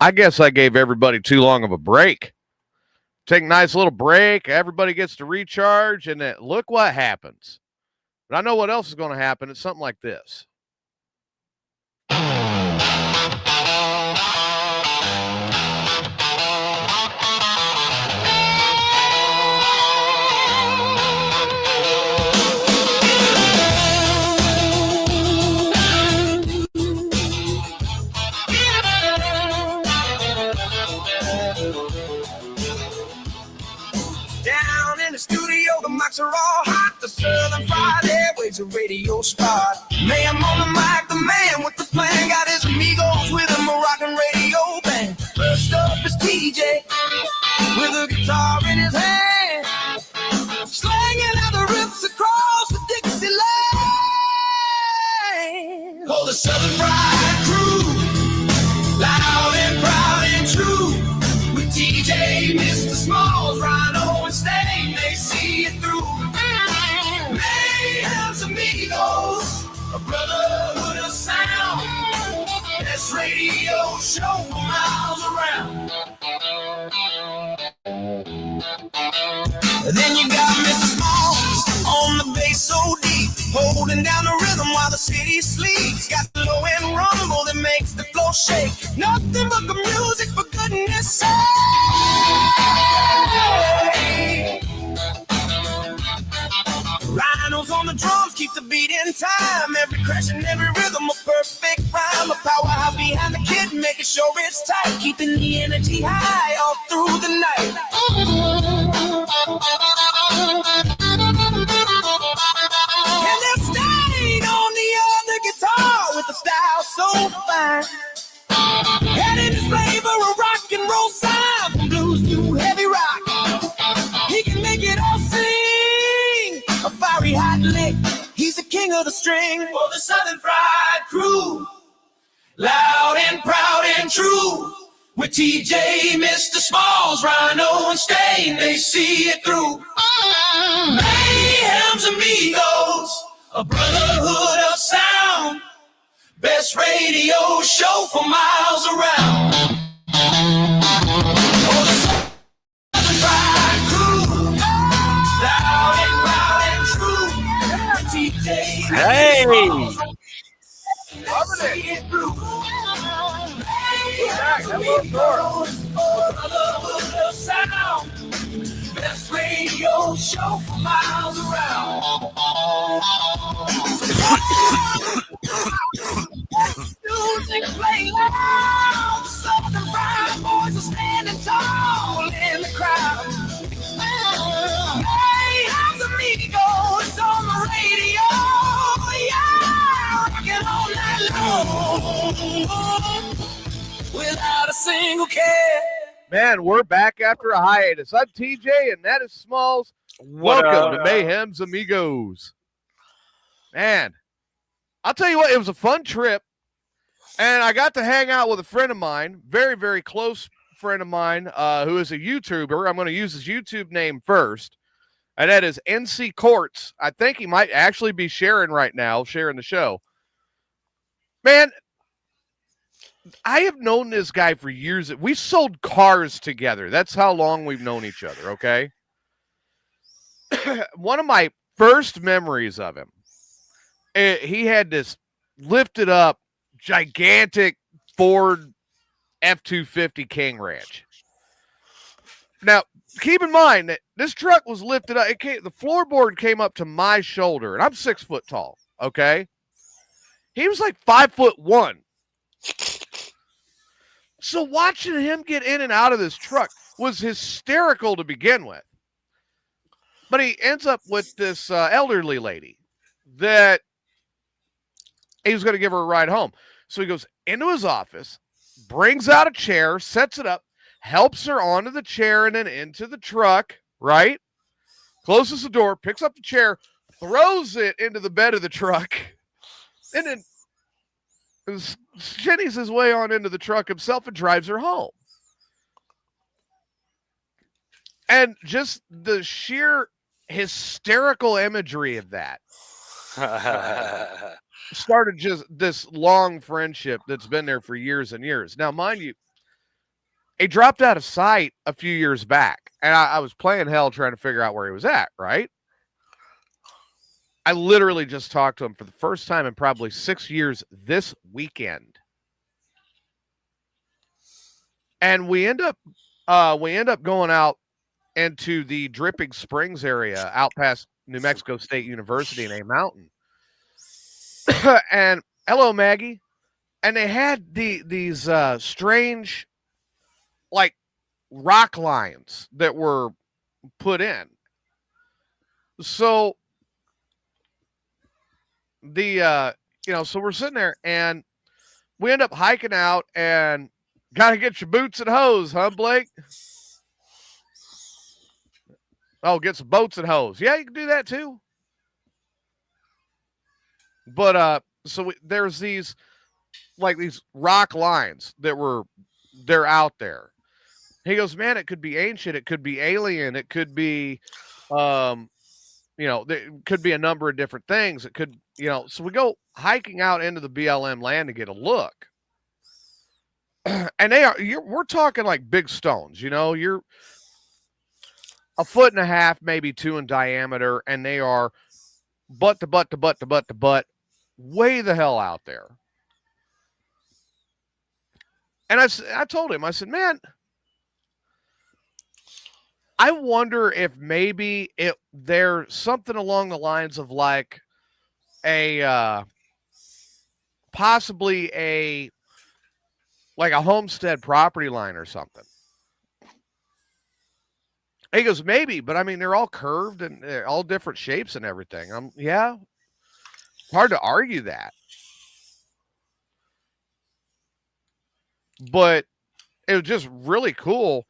I guess I gave everybody too long of a break. Take a nice little break. Everybody gets to recharge, and then look what happens. But I know what else is going to happen. It's something like this. Down in the studio, the mics are all hot. The Southern Fried Airways, a radio spot. Mayhem on the mic, the man with the plan. Got his amigos with him, a rockin' radio band. First up is TJ, with a guitar in his hand, slanging out the riffs across the Dixie land. Oh, the Southern Fried Crew, loud and proud and true. With TJ, Mr. Smalls, Rhino and Stain, they see it through. Mayhem's Amigos, a brotherhood of sound. Best radio show for miles around. Then you got Mr. Smalls on the bass so deep, holding down the rhythm while the city sleeps. Got the low end rumble that makes the floor shake. Nothing but the music, for goodness sake. Rhinos on the drums keep the beat in time. Every crash and every rhythm a perfect rhyme. A powerhouse behind the kid, making sure it's tight, keeping the energy high all through the night. And they're staying on the other guitar with a style so fine. Adding his flavor of rock and roll sound, from blues to heavy rock. He can make it all sing, a fiery hot lick. He's the king of the string. For the Southern Fried Crew, loud and proud and true. With TJ, Mr. Smalls, Rhino and Stain, they see it through. Mayhem's Amigos, a brotherhood of sound. Best radio show for miles around. Oh, the Southern Fried Crew, loud and proud and true. With TJ, Hey! Mr. Smalls, see it through. Brotherhood of sound. Best radio show for miles around. Music play loud. The Southern Fried Boys are standing tall in the crowd. Mayhem's Amigos on the radio. Yeah, rocking all night long. Without a single care. Man, we're back after a hiatus. I'm TJ, and that is Smalls. Welcome to Mayhem's Amigos. Man, I'll tell you what, it was a fun trip, and I got to hang out with a friend of mine, very, very close friend of mine, who is a YouTuber. I'm going to use his YouTube name first, and that is NC Courts. I think he might actually be sharing right now, sharing the show. Man, I have known this guy for years. We sold cars together. That's how long we've known each other, okay? One of my first memories of him, he had this lifted up, gigantic Ford F-250 King Ranch. Now, keep in mind that this truck was lifted up. The floorboard came up to my shoulder, and I'm 6 foot tall, okay? He was like 5'1". So watching him get in and out of this truck was hysterical to begin with. But he ends up with this elderly lady that he was going to give her a ride home. So he goes into his office, brings out a chair, sets it up, helps her onto the chair and then into the truck, right? Closes the door, picks up the chair, throws it into the bed of the truck, and then shinnies his way on into the truck himself and drives her home. And just the sheer hysterical imagery of that started just this long friendship that's been there for years and years. Now, mind you, he dropped out of sight a few years back, and I was playing hell trying to figure out where he was at, right? I literally just talked to him for the first time in probably 6 years this weekend. And we end up going out into the Dripping Springs area out past New Mexico State University in a mountain. And hello, Maggie. And they had these strange, like, rock lines that were put in. So so we're sitting there and we end up hiking out and got to get your boots and hose, huh, Blake? Oh, get some boats and hose. Yeah, you can do that too. But there's these rock lines they're out there. He goes, man, it could be ancient, it could be alien, it could be there could be a number of different things. It could, so we go hiking out into the BLM land to get a look. And we're talking like big stones, you're 1.5 foot, maybe 2 in diameter, and they are butt to butt to butt to butt to butt, way the hell out there. And I told him, I said, man, I wonder if maybe there's something along the lines of like possibly a homestead property line or something. He goes, maybe, but I mean, they're all curved and they're all different shapes and everything. Yeah, hard to argue that. But it was just really cool.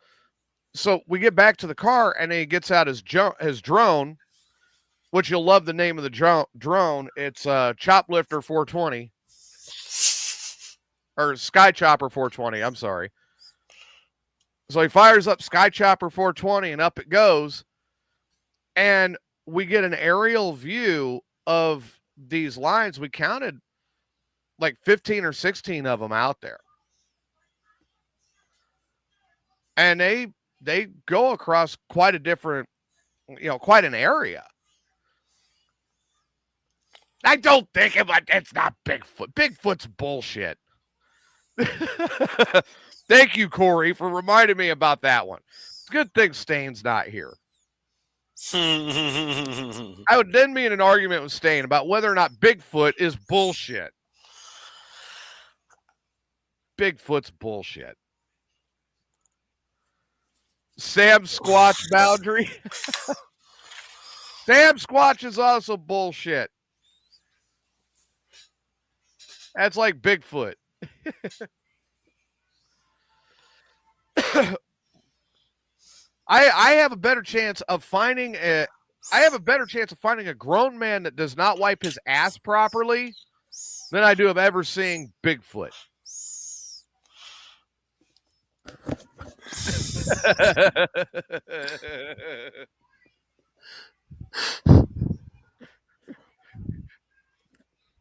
So we get back to the car and he gets out his drone, which you'll love the name of the drone. It's Choplifter 420 or Sky Chopper 420. I'm sorry. So he fires up Sky Chopper 420 and up it goes. And we get an aerial view of these lines. We counted like 15 or 16 of them out there. And they go across quite a different, quite an area. I don't think it's not Bigfoot. Bigfoot's bullshit. Thank you, Corey, for reminding me about that one. Good thing Stain's not here. I would then be in an argument with Stain about whether or not Bigfoot is bullshit. Bigfoot's bullshit. Sam Squatch boundary. Sam Squatch is also bullshit. That's like Bigfoot. I have a better chance of finding a grown man that does not wipe his ass properly than I do of ever seeing Bigfoot.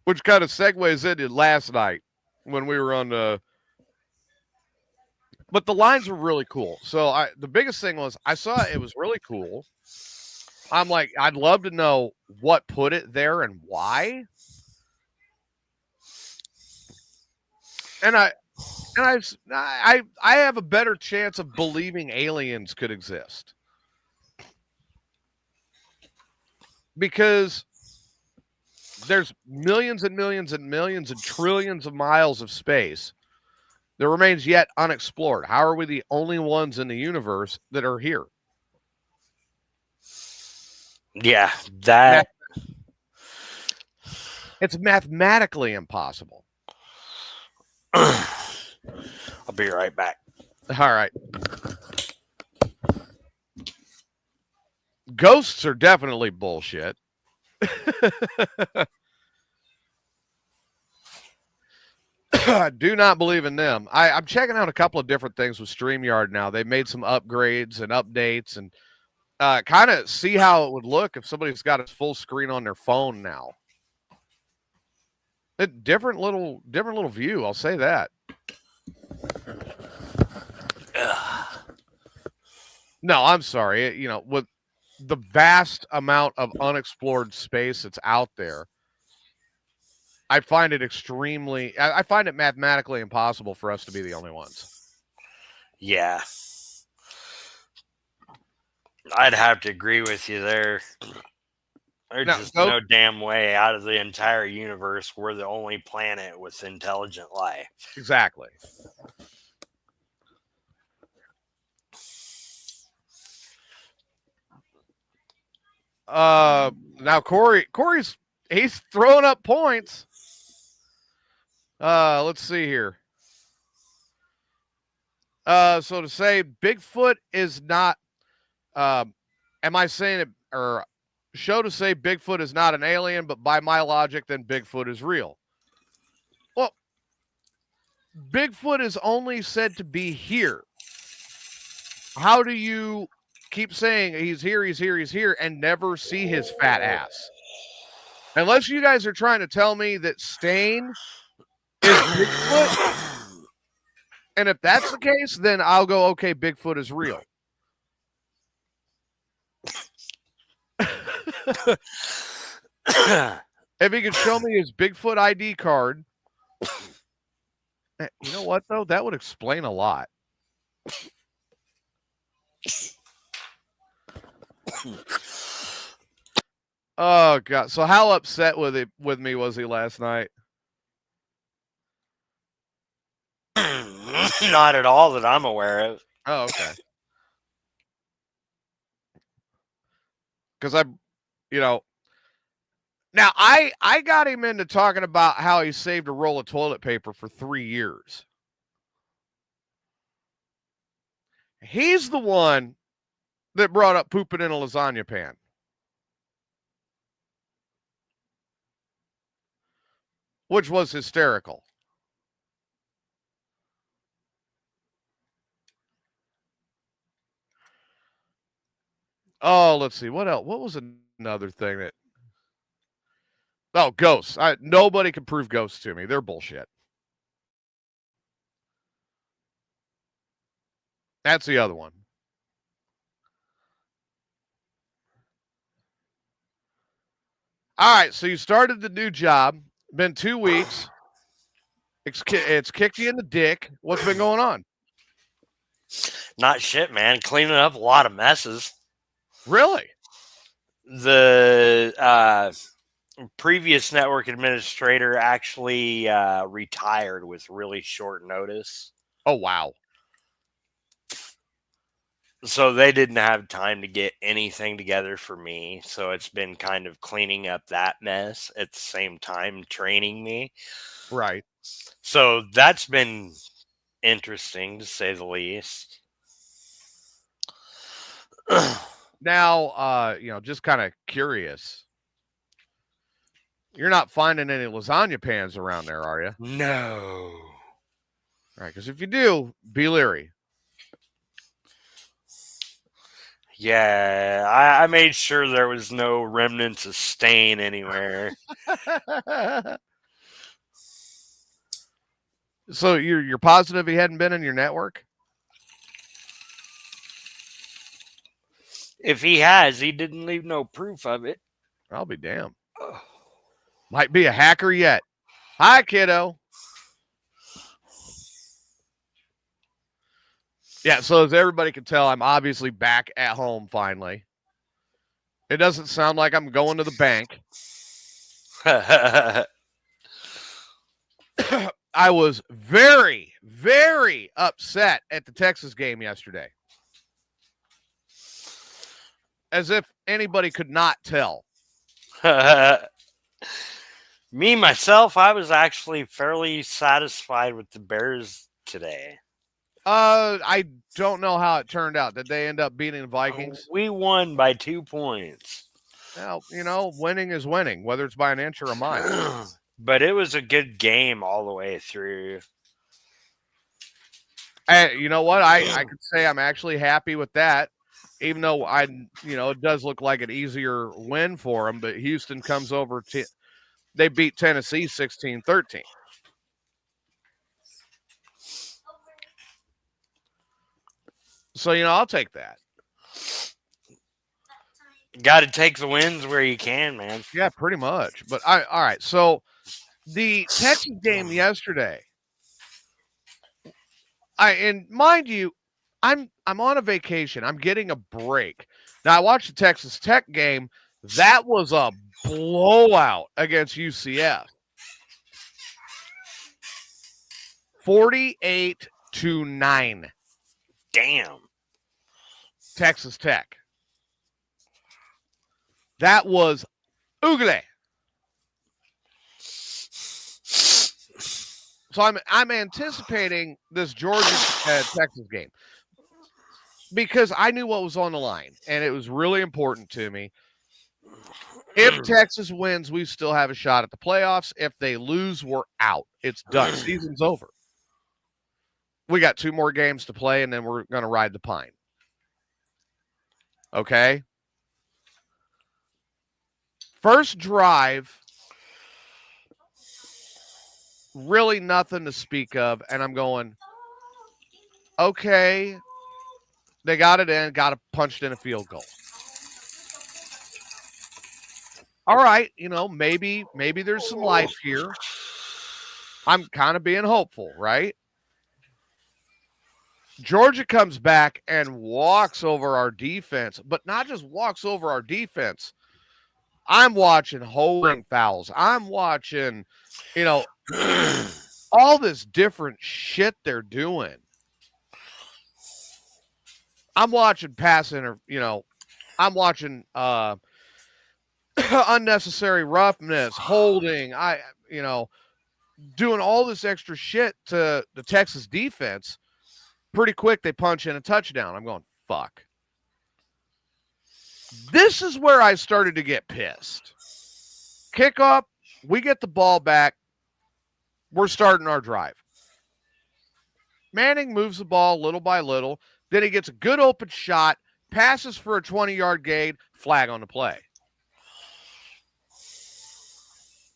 Which kind of segues into last night when we were on the. But the lines were really cool. So the biggest thing was I saw it was really cool. I'm like, I'd love to know what put it there and why. And I have a better chance of believing aliens could exist. Because there's millions and millions and millions and trillions of miles of space that remains yet unexplored. How are we the only ones in the universe that are here? Yeah, that it's mathematically impossible. I'll be right back. All right. Ghosts are definitely bullshit. I do not believe in them. I'm checking out a couple of different things with StreamYard now. They made some upgrades and updates and kind of see how it would look if somebody's got a full screen on their phone now. A different little view, I'll say that. Ugh. No, I'm sorry. You know, with the vast amount of unexplored space that's out there, I find it I find it mathematically impossible for us to be the only ones. Yeah. I'd have to agree with you there. There's just no damn way out of the entire universe we're the only planet with intelligent life. Exactly. Now Corey's he's throwing up points. Let's see here. So to say Bigfoot is not, am I saying it, or show to say Bigfoot is not an alien, but by my logic, then Bigfoot is real. Well, Bigfoot is only said to be here. How do you keep saying he's here, and never see his fat ass? Unless you guys are trying to tell me that Stain is Bigfoot. And if that's the case, then I'll go, okay, Bigfoot is real. If he could show me his Bigfoot ID card, you know what, though? That would explain a lot. Oh, God. So how upset with me was he last night? Not at all that I'm aware of. Oh, okay. Because now I got him into talking about how he saved a roll of toilet paper for 3 years. He's the one that brought up pooping in a lasagna pan. Which was hysterical. Oh, let's see. What else? What was another thing that... Oh, ghosts. Nobody can prove ghosts to me. They're bullshit. That's the other one. All right, so you started the new job. Been 2 weeks. It's kicked you in the dick. What's been going on? Not shit, man. Cleaning up a lot of messes. Really? The previous network administrator actually retired with really short notice. Oh, wow. So they didn't have time to get anything together for me. So it's been kind of cleaning up that mess at the same time training me. Right. So that's been interesting, to say the least. Now, just kind of curious. You're not finding any lasagna pans around there, are you? No. All right, because if you do, be leery. Yeah, I made sure there was no remnants of stain anywhere. So you're positive he hadn't been in your network? If he has, he didn't leave no proof of it. I'll be damned. Might be a hacker yet. Hi, kiddo. Yeah, so as everybody can tell, I'm obviously back at home finally. It doesn't sound like I'm going to the bank. I was very, very upset at the Texas game yesterday. As if anybody could not tell. Me, myself, I was actually fairly satisfied with the Bears today. I don't know how it turned out. Did they end up beating the Vikings? We won by 2 points. Well, winning is winning, whether it's by an inch or a mile. But it was a good game all the way through. And you know what? I could say I'm actually happy with that, even though it does look like an easier win for them. But Houston comes over they beat Tennessee 16-13. So, I'll take that. Got to take the wins where you can, man. Yeah, pretty much. But all right. So the Texas game yesterday, and mind you, I'm on a vacation. I'm getting a break. Now I watched the Texas Tech game. That was a blowout against UCF. 48-9. Damn. Texas Tech. That was ugly. So I'm anticipating this Georgia Texas game because I knew what was on the line, and it was really important to me. If Texas wins, we still have a shot at the playoffs. If they lose, we're out. It's done. Season's over. We got 2 more games to play, and then we're going to ride the pine. Okay? First drive, really nothing to speak of, and I'm going, okay, they got it in, got punched in a field goal. All right, maybe there's some life here. I'm kind of being hopeful, right? Georgia comes back and walks over our defense, but not just walks over our defense. I'm watching holding fouls. I'm watching, all this different shit they're doing. I'm watching I'm watching unnecessary roughness, holding, doing all this extra shit to the Texas defense. Pretty quick, they punch in a touchdown. I'm going, fuck. This is where I started to get pissed. Kickoff, we get the ball back. We're starting our drive. Manning moves the ball little by little. Then he gets a good open shot, passes for a 20-yard gain, flag on the play.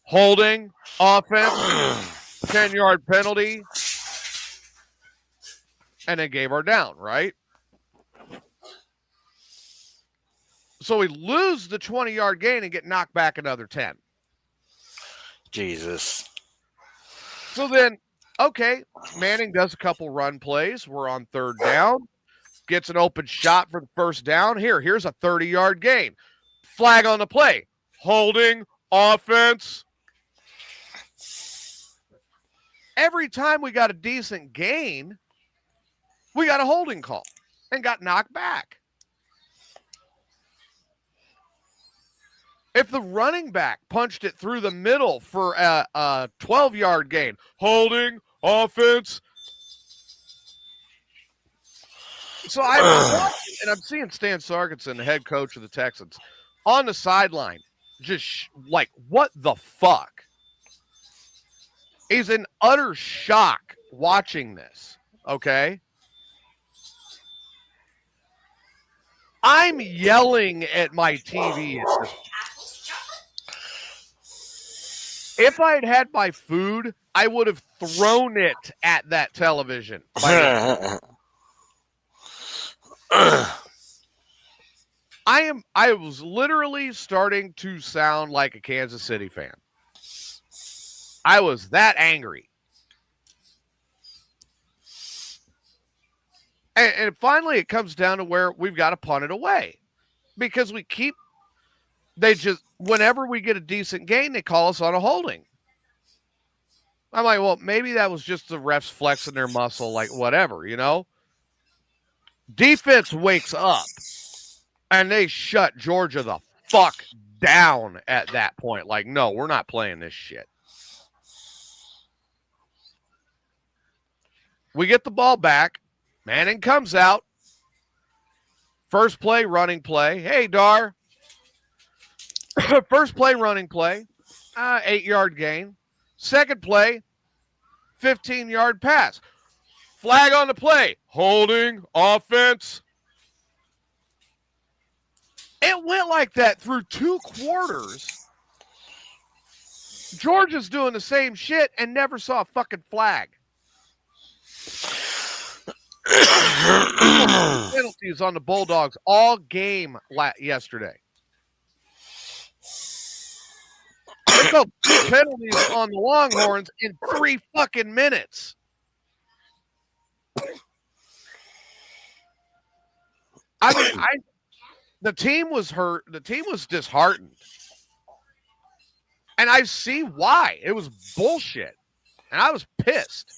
Holding, offense, 10-yard penalty, and then gave our down, right? So we lose the 20-yard gain and get knocked back another 10. Jesus. So then, okay, Manning does a couple run plays. We're on 3rd down. Gets an open shot for the 1st down. Here's a 30-yard gain. Flag on the play. Holding, offense. Every time we got a decent gain, we got a holding call and got knocked back. If the running back punched it through the middle for a 12-yard gain, holding, offense. So I'm watching, and I'm seeing Stan Sarkinson, the head coach of the Texans, on the sideline, just like, what the fuck? He's in utter shock watching this, okay? I'm yelling at my TV at this point. If I had had my food, I would have thrown it at that television. I was literally starting to sound like a Kansas City fan. I was that angry. And finally it comes down to where we've got to punt it away. Because whenever we get a decent gain, they call us on a holding. I'm like, well, maybe that was just the refs flexing their muscle, like whatever, Defense wakes up, and they shut Georgia the fuck down at that point. Like, no, we're not playing this shit. We get the ball back. Manning comes out. First play, running play. Hey, Dar. First play, running play. 8-yard gain. Second play, 15-yard pass. Flag on the play. Holding, offense. It went like that through 2 quarters. Georgia's doing the same shit and never saw a fucking flag. Penalties on the Bulldogs all game yesterday. They called penalties on the Longhorns in 3 fucking minutes. I mean, the team was hurt. The team was disheartened. And I see why. It was bullshit. And I was pissed.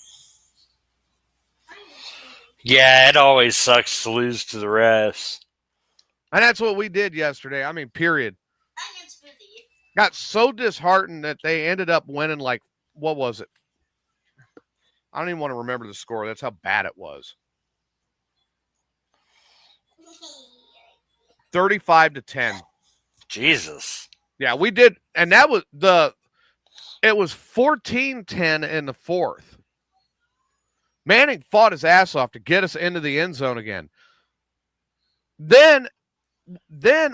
Yeah, it always sucks to lose to the refs. And that's what we did yesterday. I mean, period. Got so disheartened that they ended up winning like, what was it? I don't even want to remember the score. That's how bad it was. 35-10. Jesus. Yeah, we did. And that was it was 14-10 in the fourth. Manning fought his ass off to get us into the end zone again. Then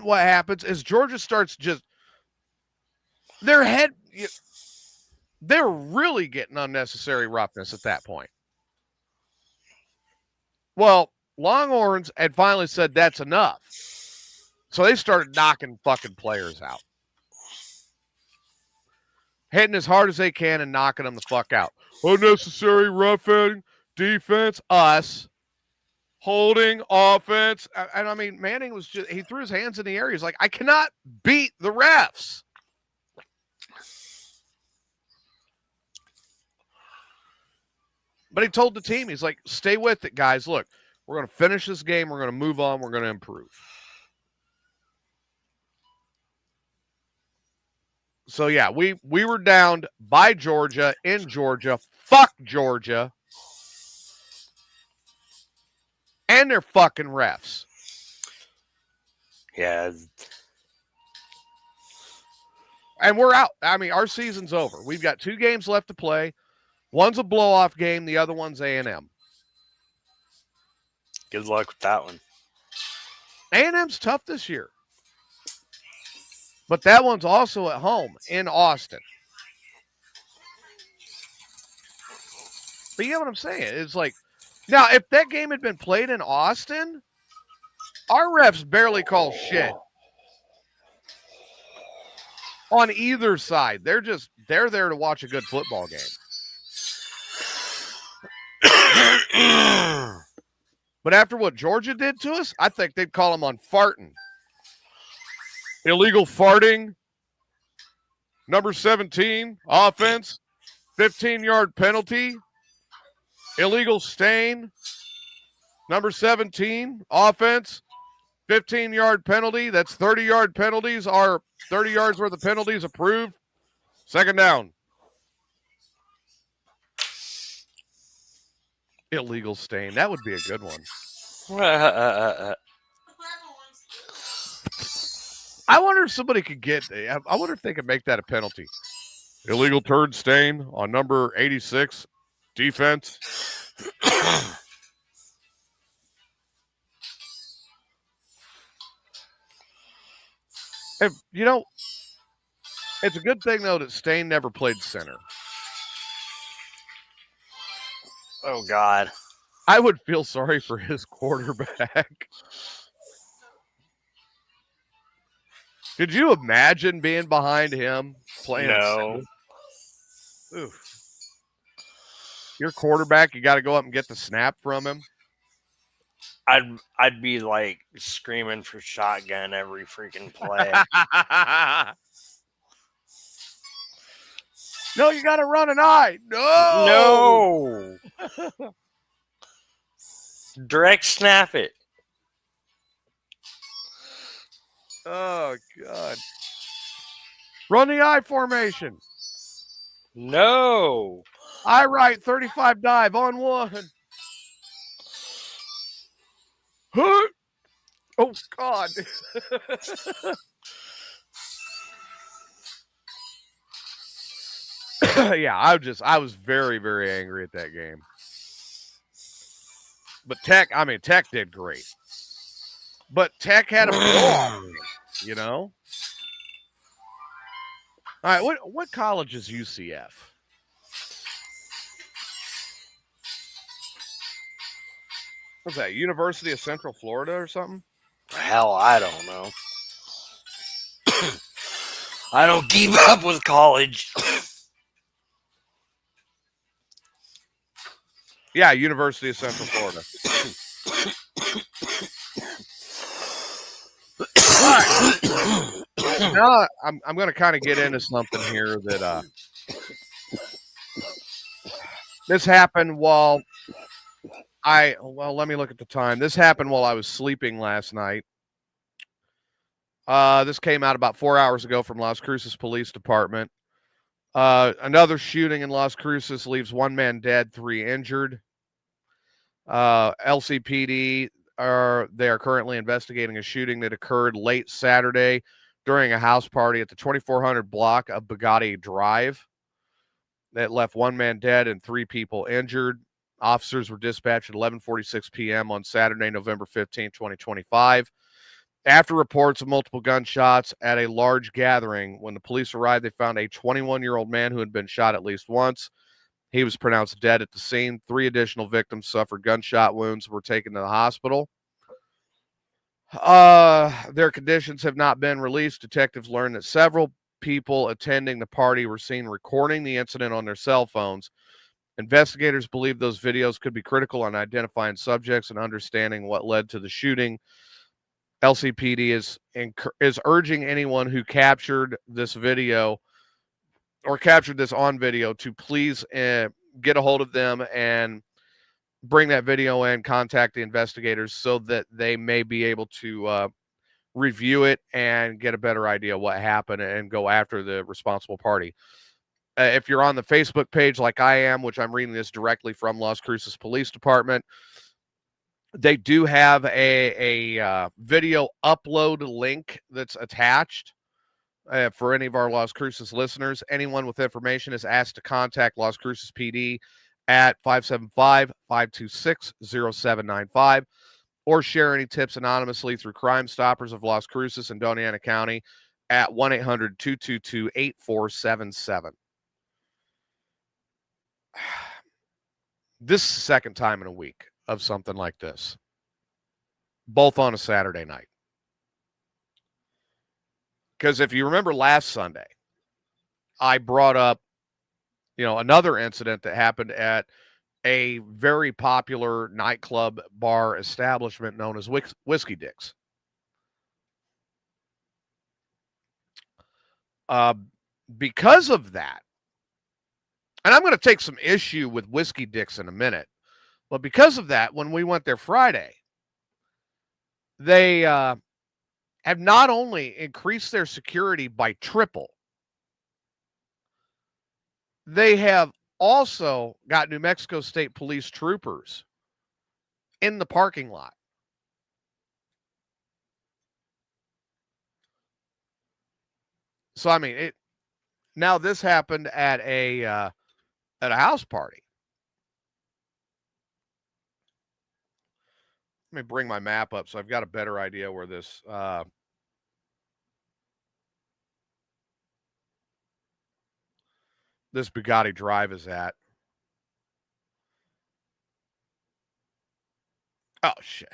what happens is Georgia starts just they're really getting unnecessary roughness at that point. Well, Longhorns had finally said that's enough. So they started knocking fucking players out. Hitting as hard as they can and knocking them the fuck out. Unnecessary roughing, defense, us. Holding, offense. And I mean, Manning was just, he threw his hands in the air. He's like, I cannot beat the refs. But he told the team, he's like, stay with it, guys. Look, we're going to finish this game. We're going to move on. We're going to improve. So, yeah, we were downed by Georgia in Georgia. Fuck Georgia. And their fucking refs. Yeah. And we're out. I mean, our season's over. We've got 2 games left to play. One's a blow-off game. The other one's A&M. Good luck with that one. A&M's tough this year. But that one's also at home in Austin. But you know what I'm saying? It's like, now, if that game had been played in Austin, our refs barely call shit. On either side. They're there to watch a good football game. But after what Georgia did to us, I think they'd call them on farting. Illegal farting. Number 17, offense. 15-yard penalty. Illegal stain. Number 17, offense. 15-yard penalty. That's 30-yard penalties. Are 30 yards worth of penalties approved. Second down. Illegal stain. That would be a good one. I wonder if somebody could I wonder if they could make that a penalty. Illegal turd stain on number 86, defense. If, it's a good thing, though, that Stain never played center. Oh, God. I would feel sorry for his quarterback. Could you imagine being behind him playing? No. Oof. Your quarterback, you got to go up and get the snap from him. I'd be like screaming for shotgun every freaking play. No, you got to run an eye. No. Direct snap it. Oh, God. Run the I formation. No. I right, 35 dive on one. Huh? Oh, God. Yeah, I was very, very angry at that game. But Tech did great. But Tech had a blowout, All right, what college is UCF? What's that, University of Central Florida or something? Hell, I don't know. I don't keep up with college. Yeah, University of Central Florida. All right. Now I'm going to kind of get into something here that this happened while let me look at the time. This happened while I was sleeping last night. This came out about 4 hours ago from Las Cruces Police Department. Another shooting in Las Cruces leaves 1 man dead, 3 injured. LCPD they are currently investigating a shooting that occurred late Saturday during a house party at the 2400 block of Bugatti Drive that left 1 man dead and 3 people injured. Officers were dispatched at 11:46 p.m. on Saturday, November 15, 2025. After reports of multiple gunshots at a large gathering, when the police arrived, they found a 21-year-old man who had been shot at least once. He was pronounced dead at the scene. 3 additional victims suffered gunshot wounds and were taken to the hospital. Their conditions have not been released. Detectives learned that several people attending the party were seen recording the incident on their cell phones. Investigators believe those videos could be critical on identifying subjects and understanding what led to the shooting. LCPD is urging anyone who captured this video or captured this on video to please get a hold of them and bring that video in, contact the investigators so that they may be able to review it and get a better idea what happened and go after the responsible party. If you're on the Facebook page like I am, which I'm reading this directly from Las Cruces Police Department, they do have a video upload link that's attached for any of our Las Cruces listeners. Anyone with information is asked to contact Las Cruces PD at 575-526-0795 or share any tips anonymously through Crime Stoppers of Las Cruces and Doña Ana County at 1-800-222-8477. This is the second time in a week of something like this, both on a Saturday night. Because if you remember last Sunday, I brought up, another incident that happened at a very popular nightclub bar establishment known as Whiskey Dick's. Because of that, and I'm going to take some issue with Whiskey Dick's in a minute, but because of that, when we went there Friday, they have not only increased their security by triple, they have also got New Mexico State Police troopers in the parking lot. So, I mean, now this happened at a house party. Let me bring my map up so I've got a better idea where this this Bugatti Drive is at. Oh, shit.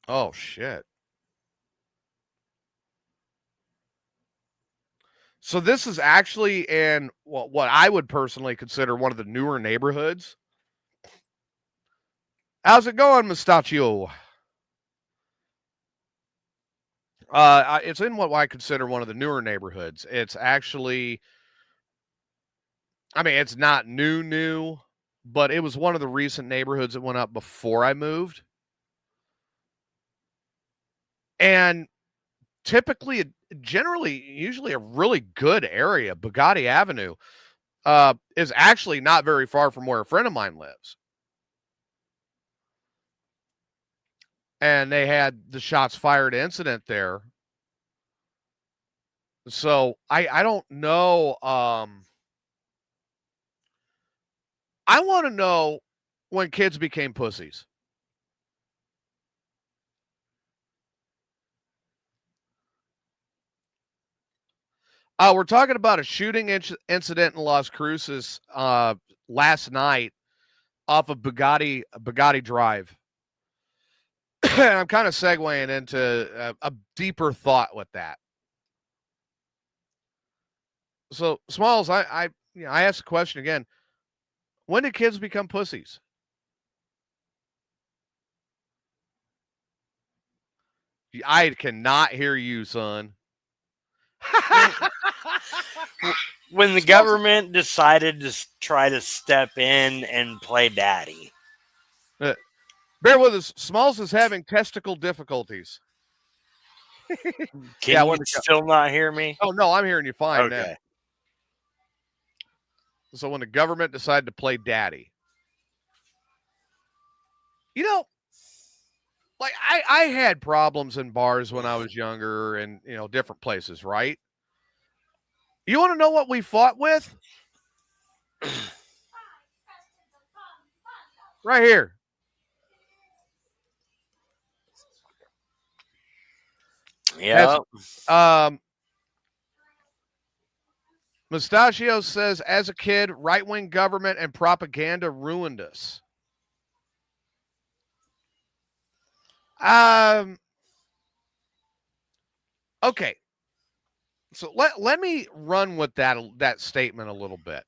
Oh, shit. So this is actually in what I would personally consider one of the newer neighborhoods. How's it going, Mustachio? It's in what I consider one of the newer neighborhoods. It's actually, I mean, it's not new, but it was one of the recent neighborhoods that went up before I moved. And typically, usually a really good area. Bugatti Avenue is actually not very far from where a friend of mine lives. And they had the shots fired incident there. So I don't know. I want to know when kids became pussies. We're talking about a shooting incident in Las Cruces last night off of Bugatti Drive. I'm kind of segueing into a deeper thought with that. So, Smalls, I asked the question again. When did kids become pussies? I cannot hear you, son. When the government decided to try to step in and play daddy. Bear with us. Smalls is having testicle difficulties. Can you still not hear me? Oh, no, I'm hearing you fine okay. now. So when the government decided to play daddy, you know, like I had problems in bars when I was younger and, different places, right? You want to know what we fought with? Right here. Yeah. Mustachio says, as a kid, right-wing government and propaganda ruined us. Okay. So let me run with that statement a little bit.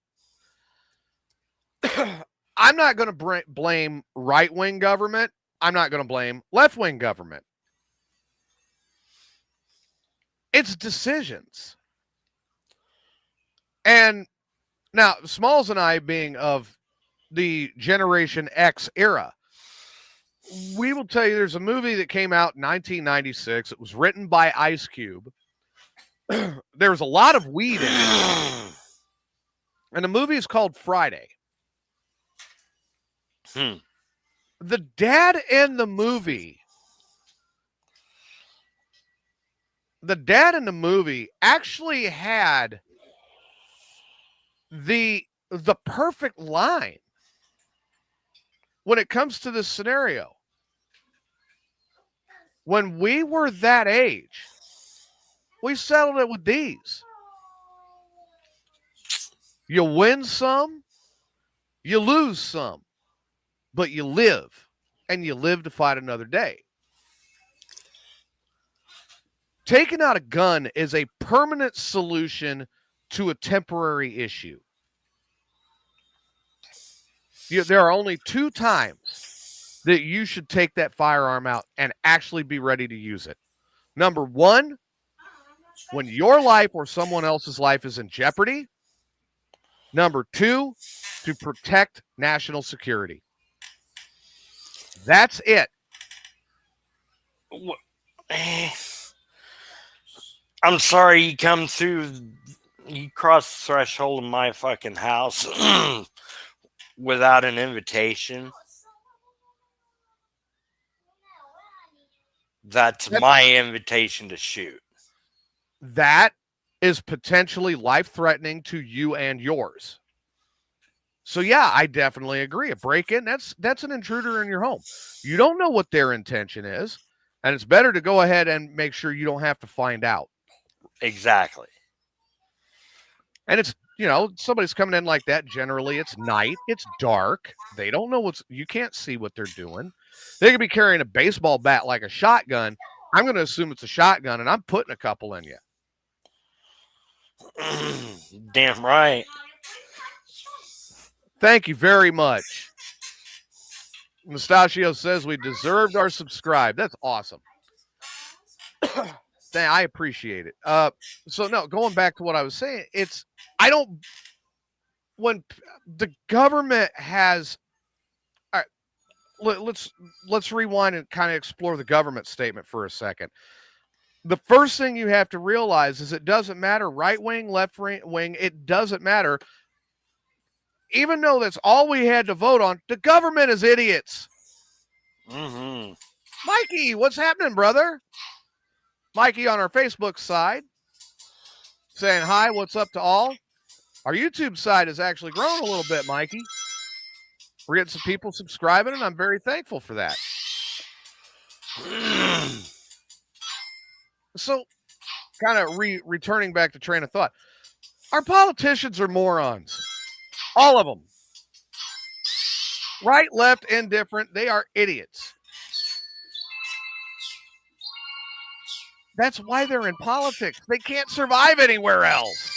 I'm not going to blame right-wing government. I'm not going to blame left-wing government. It's decisions. And now, Smalls and I being of the Generation X era, we will tell you there's a movie that came out in 1996. It was written by Ice Cube. There was a lot of weed in it. And the movie is called Friday. The dad in the movie actually had the perfect line when it comes to this scenario. When we were that age, we settled it with these. You win some, you lose some, but you live, and you live to fight another day. Taking out a gun is a permanent solution to a temporary issue. There are only 2 times that you should take that firearm out and actually be ready to use it. Number 1, when your life or someone else's life is in jeopardy. Number 2, to protect national security. That's it. I'm sorry you crossed the threshold of my fucking house without an invitation. That's my invitation to shoot. That is potentially life-threatening to you and yours. So yeah, I definitely agree. A break-in, that's an intruder in your home. You don't know what their intention is, and it's better to go ahead and make sure you don't have to find out. Exactly. And it's, somebody's coming in like that. Generally, it's night. It's dark. They don't know you can't see what they're doing. They could be carrying a baseball bat like a shotgun. I'm going to assume it's a shotgun, and I'm putting a couple in you. Damn right. Thank you very much. Mustachio says we deserved our subscribe. That's awesome. I appreciate it. So no, going back to what I was saying, when the government has, all right, let's rewind and kind of explore the government statement for a second. The first thing you have to realize is it doesn't matter right wing, left wing, it doesn't matter. Even though that's all we had to vote on, the government is idiots. Mm-hmm. Mikey, what's happening, brother? Mikey on our Facebook side saying, hi, what's up to all? Our YouTube side has actually grown a little bit, Mikey. We're getting some people subscribing, and I'm very thankful for that. So, kind of returning back to train of thought. Our politicians are morons. All of them. Right, left, indifferent. They are idiots. That's why they're in politics. They can't survive anywhere else.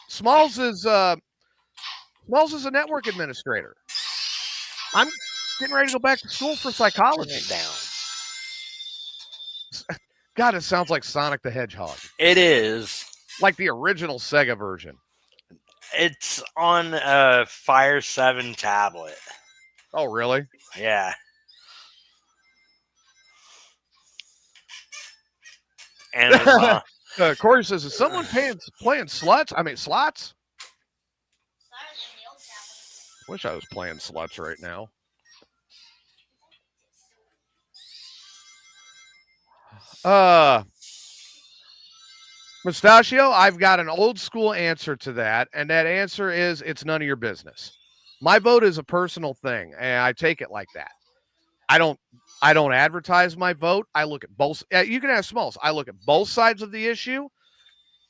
Smalls is a network administrator. I'm getting ready to go back to school for psychology. God, it sounds like Sonic the Hedgehog. It is. Like the original Sega version. It's on a Fire 7 tablet. Oh, really? Yeah. And Corey says, is someone playing sluts? I mean, slots? Wish I was playing sluts right now. Mustachio, I've got an old school answer to that, and that answer is it's none of your business. My vote is a personal thing, and I take it like that. I don't advertise my vote. I look at both. You can ask Smalls. I look at both sides of the issue,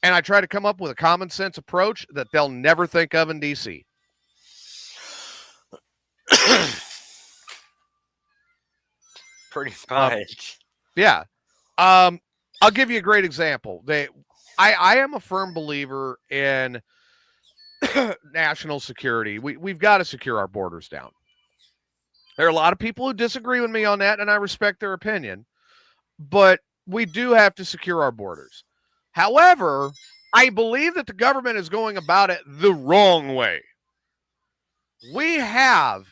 and I try to come up with a common sense approach that they'll never think of in DC. Pretty much. Yeah. I'll give you a great example. I am a firm believer in national security. We've got to secure our borders down. There are a lot of people who disagree with me on that, and I respect their opinion. But we do have to secure our borders. However, I believe that the government is going about it the wrong way. We have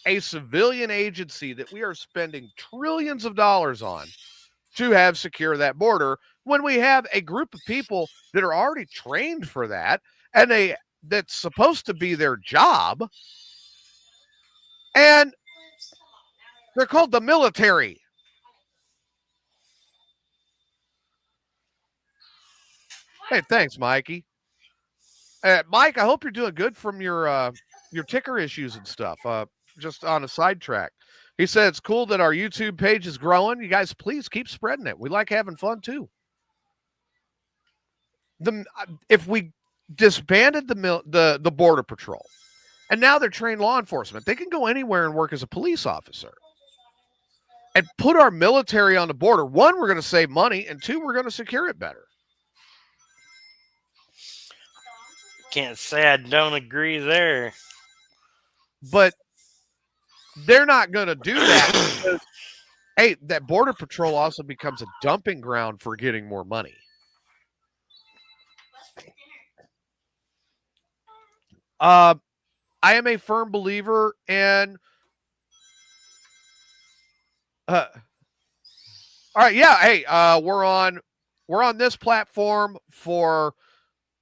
a civilian agency that we are spending trillions of dollars on to have secure that border when we have a group of people that are already trained for that, and that's supposed to be their job, and they're called the military. Hey, thanks, Mikey. Mike, I hope you're doing good from your ticker issues and stuff. Just on a sidetrack. He said it's cool that our YouTube page is growing. You guys, please keep spreading it. We like having fun too. If we disbanded the Border Patrol, and now they're trained law enforcement, they can go anywhere and work as a police officer. And put our military on the border. One, we're going to save money, and two, we're going to secure it better. Can't say I don't agree there. But they're not going to do that because, hey, that Border Patrol also becomes a dumping ground for getting more money. I am a firm believer in all right, yeah, hey, we're on this platform for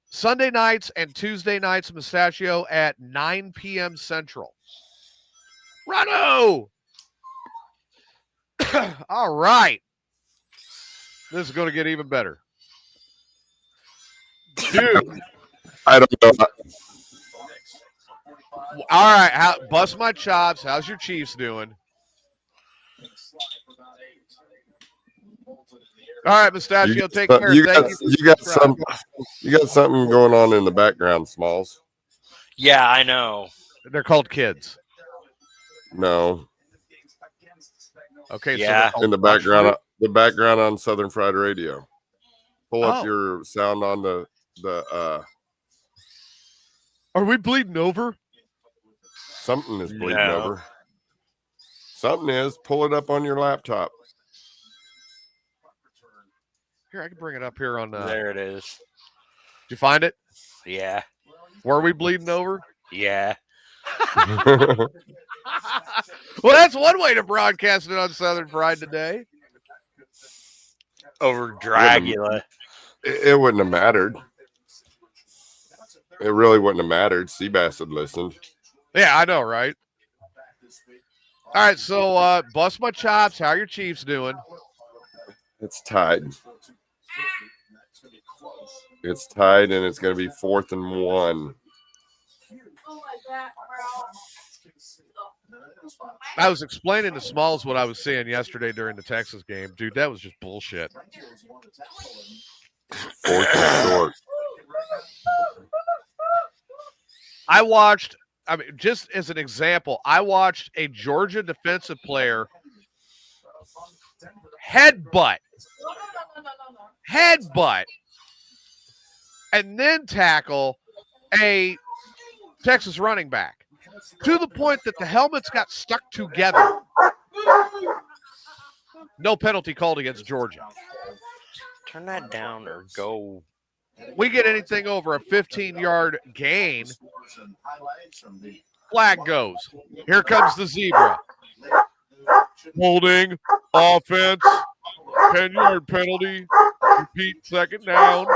Sunday nights and Tuesday nights, Mustachio, at 9 p.m. Central. Rano! All right. This is going to get even better. Dude. I don't know. All right. Bust my chops. How's your Chiefs doing? All right, Mustachio, take care. You got something going on in the background, Smalls. Yeah, I know. They're called kids. No. Okay. Yeah. So in the background on Southern Fried Radio. Pull up your sound on the. Are we bleeding over? Something is bleeding over. Something is. Pull it up on your laptop. Here, I can bring it up here on. There it is. Did you find it? Yeah. Were we bleeding over? Yeah. Well, that's one way to broadcast it on Southern Fried today. Over Dragula. It wouldn't have mattered. It really wouldn't have mattered. Seabass had listened. Yeah, I know, right? All right, so bust my chops. How are your Chiefs doing? It's tied. It's tied, and it's going to be 4th and 1. I was explaining to Smalls what I was seeing yesterday during the Texas game. Dude, that was just bullshit. 4th and short. Just as an example, I watched a Georgia defensive player headbutt, and then tackle a Texas running back to the point that the helmets got stuck together. No penalty called against Georgia. Turn that down or go. We get anything over a 15-yard gain, flag goes. Here comes the zebra. Holding, offense, 10-yard penalty, repeat, second down.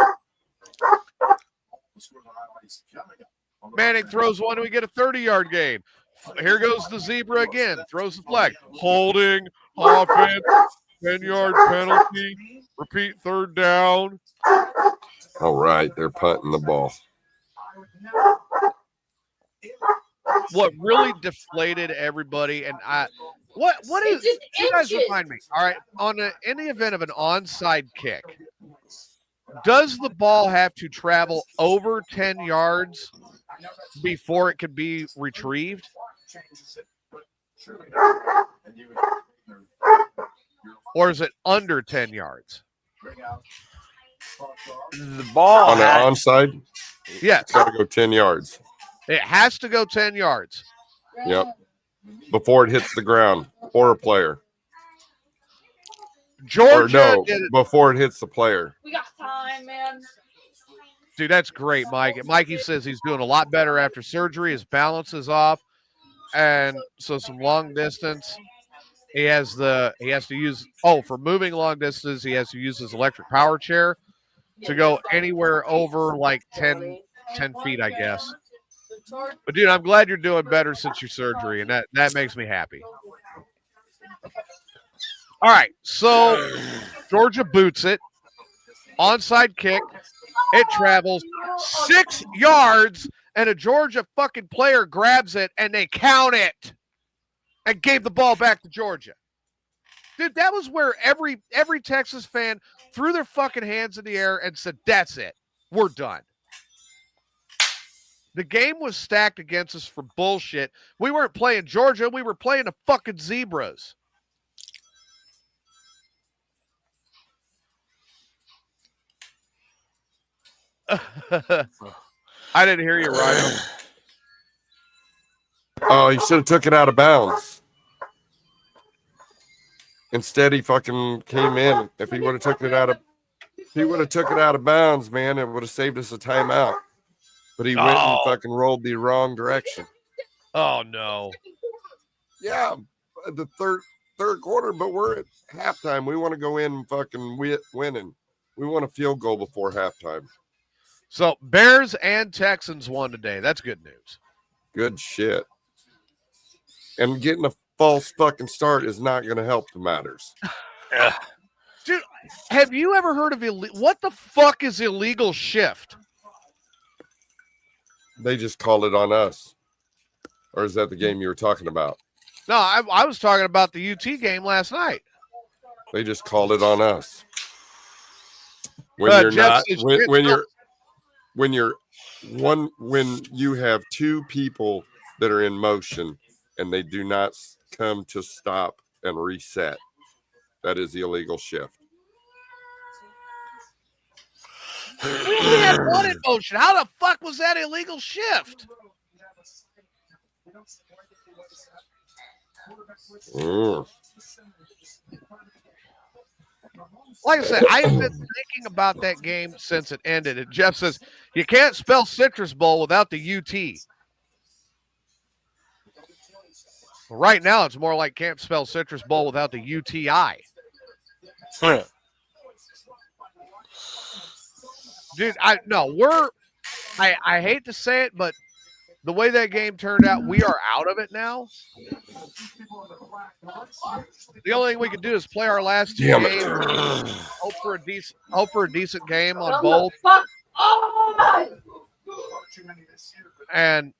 Manning throws one, and we get a 30-yard gain. Here goes the zebra again, throws the flag. Holding, offense, 10-yard penalty, repeat, third down. All right, they're punting the ball. What really deflated everybody, and what is? You guys remind me. All right, in the event of an onside kick, does the ball have to travel over 10 yards before it can be retrieved? Or is it under 10 yards? The ball on the onside? Yes. It's got to go 10 yards. It has to go 10 yards. Yep. Before it hits the ground or a player. Georgia before it hits the player. We got time, man. Dude, that's great, Mike. Mikey says he's doing a lot better after surgery. His balance is off. And so some long distance. He has to use, for moving long distance, he has to use his electric power chair to go anywhere over like 10 feet, I guess. But, dude, I'm glad you're doing better since your surgery, and that makes me happy. All right, so Georgia boots it. Onside kick. It travels 6 yards, and a Georgia fucking player grabs it, and they count it and gave the ball back to Georgia. Dude, that was where every Texas fan threw their fucking hands in the air and said, that's it. We're done. The game was stacked against us for bullshit. We weren't playing Georgia. We were playing the fucking Zebras. I didn't hear you, Ryan. Oh, he should have took it out of bounds. Instead, he fucking came in. If he would have took it out of bounds, man, it would have saved us a timeout. But he went and fucking rolled the wrong direction. Oh no. Yeah, the third quarter, but we're at halftime. We want to go in and fucking winning. We want a field goal before halftime. So Bears and Texans won today. That's good news. Good shit. And getting a false fucking start is not going to help the matters. Dude, have you ever heard of what the fuck is illegal shift? They just called it on us. Or is that the game you were talking about? No, I was talking about the UT game last night. They just called it on us. When you have two people that are in motion and they do not come to stop and reset, that is the illegal shift. We only had one in motion. How the fuck was that illegal shift? Like I said, I've been thinking about that game since it ended. And Jeff says, you can't spell Citrus Bowl without the UT. Well, right now, it's more like can't spell Citrus Bowl without the UTI. Dude, I hate to say it, but the way that game turned out, we are out of it now. The only thing we can do is play our last two games. Hope for a decent game on both. And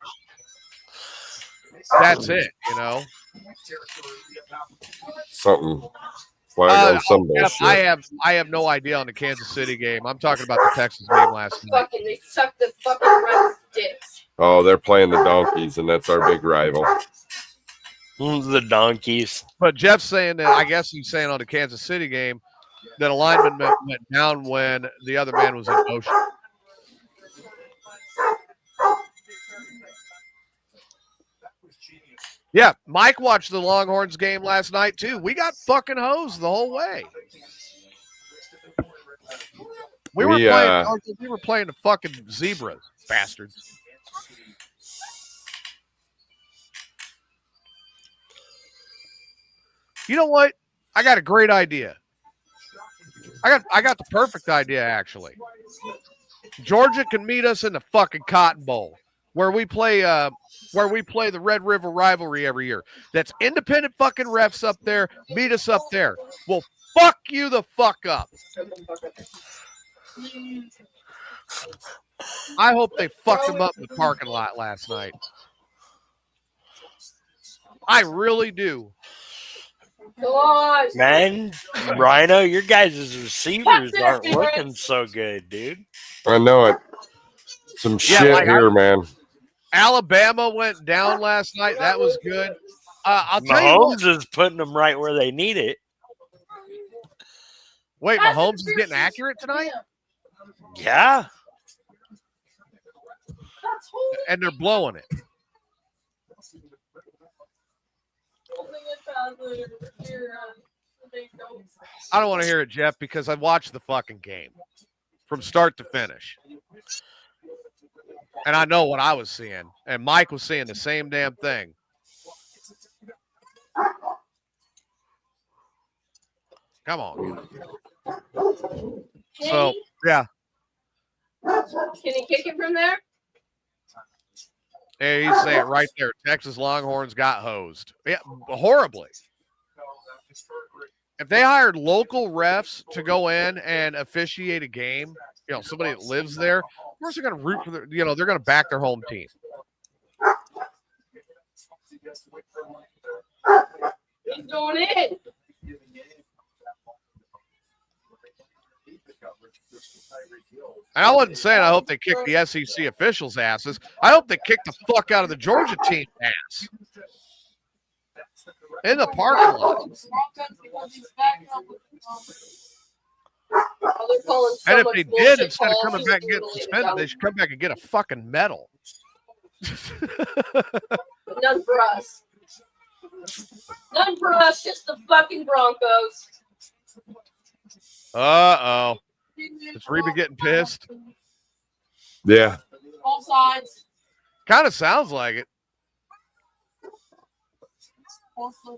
that's it, you know. Something. Some bullshit. I have no idea on the Kansas City game. I'm talking about the Texas game last night. They suck the fucking Reds' dicks. Oh, they're playing the Donkeys, and that's our big rival. The donkeys. But Jeff's saying that, I guess he's saying on the Kansas City game that a lineman went down when the other man was in motion. Yeah, Mike watched the Longhorns game last night too. We got fucking hosed the whole way. We were playing the fucking zebras, bastards. You know what? I got a great idea. I got the perfect idea, actually. Georgia can meet us in the fucking Cotton Bowl, where we play the Red River rivalry every year. That's independent fucking refs up there. Meet us up there. Well, fuck you the fuck up. I hope they fucked him up in the parking lot last night. I really do. Man, Rhino, your guys' receivers aren't looking so good, dude. I know it. Some shit here, man. Alabama went down last night. That was good. I'll tell you what. Mahomes is putting them right where they need it. Wait, Mahomes is getting accurate tonight? Yeah. And they're blowing it. I don't want to hear it, Jeff, because I watched the fucking game from start to finish. And I know what I was seeing. And Mike was seeing the same damn thing. Come on. So, yeah. Can he kick it from there? Hey, he's saying it right there. Texas Longhorns got hosed. Yeah, horribly. If they hired local refs to go in and officiate a game, you know, somebody that lives there, of course they're going to root for their, you know, they're going to back their home team. He's going in. And I wasn't saying I hope they kick the SEC officials' asses. I hope they kick the fuck out of the Georgia team ass. In the parking lot. And if they did, instead of coming back and getting suspended, they should come back and get a fucking medal. None for us. None for us, just the fucking Broncos. Uh-oh. Is Reba getting pissed? Yeah. All sides. Kind of sounds like it.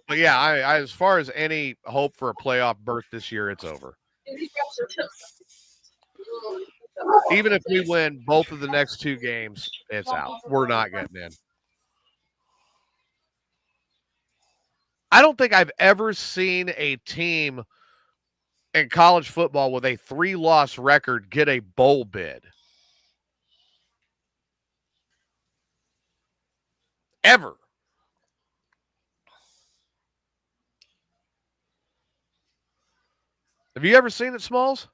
But yeah, I as far as any hope for a playoff berth this year, it's over. Even if we win both of the next two games, it's out. We're not getting in. I don't think I've ever seen a team in college football with a 3-loss record get a bowl bid. Ever. Have you ever seen it, Smalls?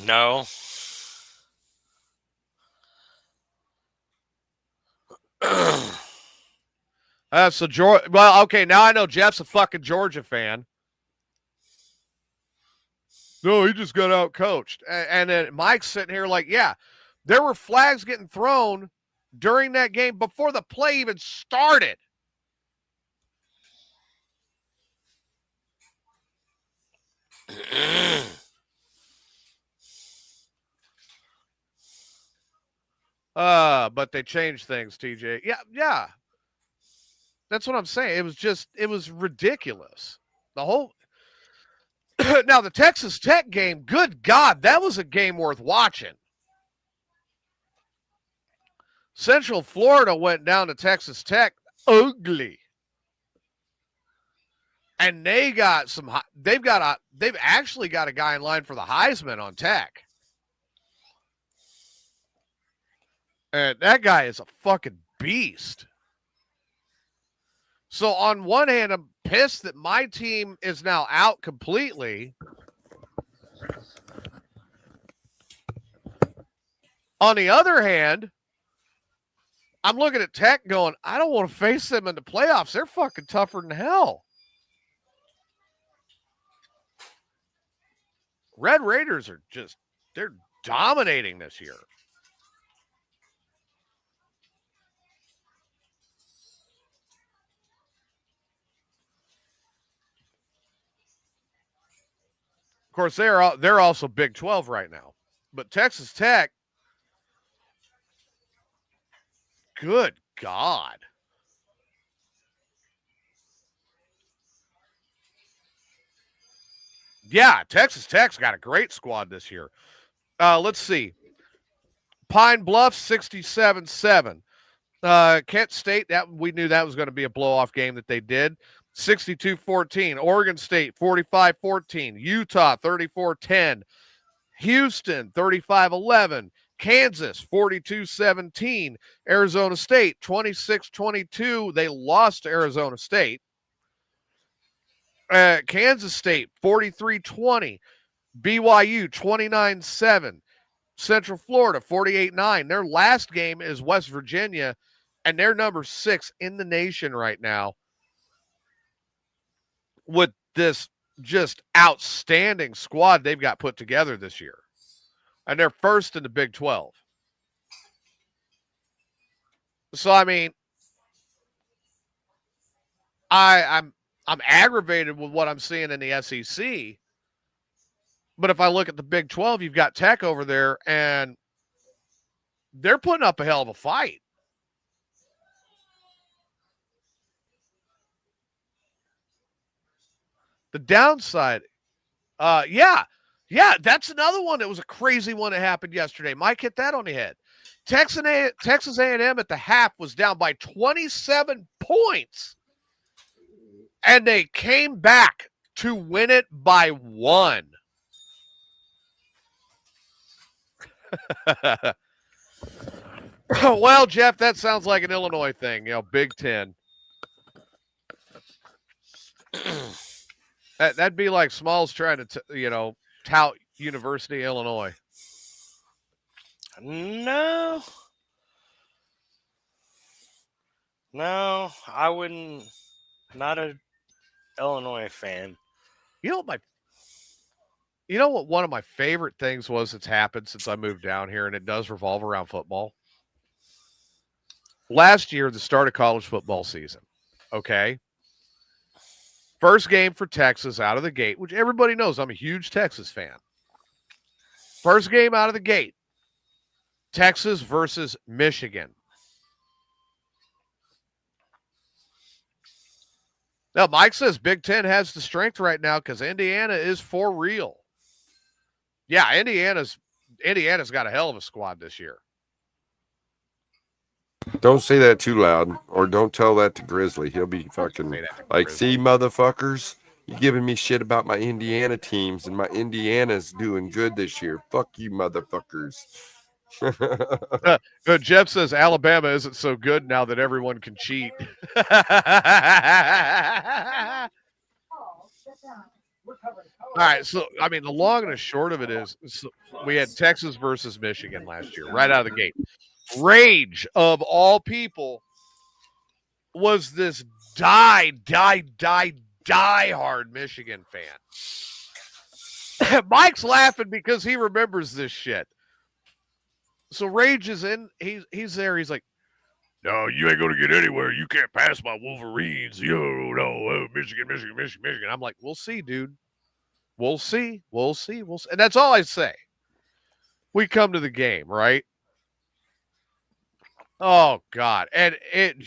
No. So Georgia. Well, okay. Now I know Jeff's a fucking Georgia fan. No, he just got out coached. And then Mike's sitting here like, yeah, there were flags getting thrown during that game before the play even started. But they changed things, TJ. Yeah. That's what I'm saying. It was ridiculous. The whole now the Texas Tech game, good God, that was a game worth watching. Central Florida went down to Texas Tech ugly. And they've actually got a guy in line for the Heisman on Tech. And that guy is a fucking beast. So on one hand, I'm pissed that my team is now out completely. On the other hand, I'm looking at Tech going, I don't want to face them in the playoffs. They're fucking tougher than hell. Red Raiders are just, they're dominating this year. Of course, they're also Big 12 right now. But Texas Tech, good God. Yeah, Texas Tech's got a great squad this year. Let's see. Pine Bluff, 67-7. Kent State, that we knew that was going to be a blow-off game that they did. 62-14. Oregon State, 45-14. Utah, 34-10. Houston, 35-11. Kansas, 42-17. Arizona State, 26-22. They lost to Arizona State. Kansas State, 43-20. BYU, 29-7. Central Florida, 48-9. Their last game is West Virginia, and they're number 6 in the nation right now with this just outstanding squad they've got put together this year. And they're first in the Big 12. So, I mean, I'm aggravated with what I'm seeing in the SEC. But if I look at the Big 12, you've got Tech over there, and they're putting up a hell of a fight. The downside, yeah, that's another one that was a crazy one that happened yesterday. Mike hit that on the head. Texas A&M at the half was down by 27 points, and they came back to win it by 1. Well, Jeff, that sounds like an Illinois thing, Big Ten. That'd be like Smalls trying to, tout University of Illinois. No, I wouldn't. Not a Illinois fan. You know what one of my favorite things was that's happened since I moved down here, and it does revolve around football? Last year, the start of college football season, okay? First game for Texas out of the gate, which everybody knows I'm a huge Texas fan. First game out of the gate, Texas versus Michigan. Now, Mike says Big Ten has the strength right now because Indiana is for real. Yeah, Indiana's got a hell of a squad this year. Don't say that too loud, or don't tell that to Grizzly. He'll be fucking like, see, motherfuckers, you giving me shit about my Indiana teams, and my Indiana's doing good this year. Fuck you, motherfuckers. Jeff says Alabama isn't so good now that everyone can cheat. All right, so, I mean, the long and the short of it is we had Texas versus Michigan last year, right out of the gate. Rage, of all people, was this die-hard Michigan fan. Mike's laughing because he remembers this shit. So Rage is in, he's there, he's like, no, you ain't going to get anywhere. You can't pass my Wolverines. Michigan. I'm like, we'll see, dude. We'll see. And that's all I say. We come to the game, right? Oh, God. And it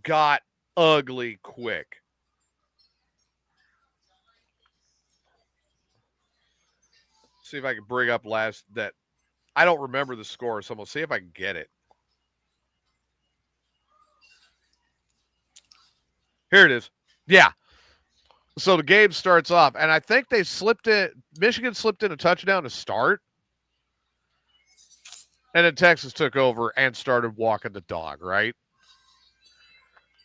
got ugly quick. See if I can bring up that. I don't remember the score, so I'm going to see if I can get it. Here it is. Yeah. So the game starts off, and I think Michigan slipped in a touchdown to start. And then Texas took over and started walking the dog, right?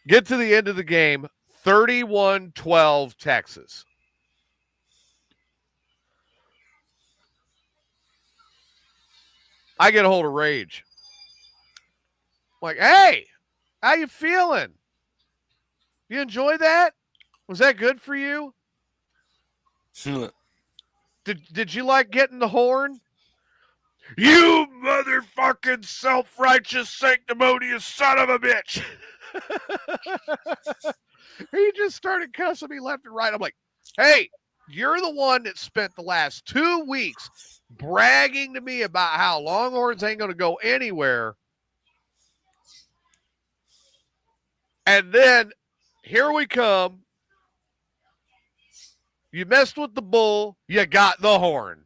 Get to the end of the game, 31-12 Texas. I get a hold of Rage. Like, hey, how you feeling? You enjoy that? Was that good for you? Did you like getting the horn? You motherfucking self-righteous, sanctimonious son of a bitch. He just started cussing me left and right. I'm like, hey, you're the one that spent the last 2 weeks bragging to me about how Longhorns ain't going to go anywhere. And then here we come. You messed with the bull. You got the horn.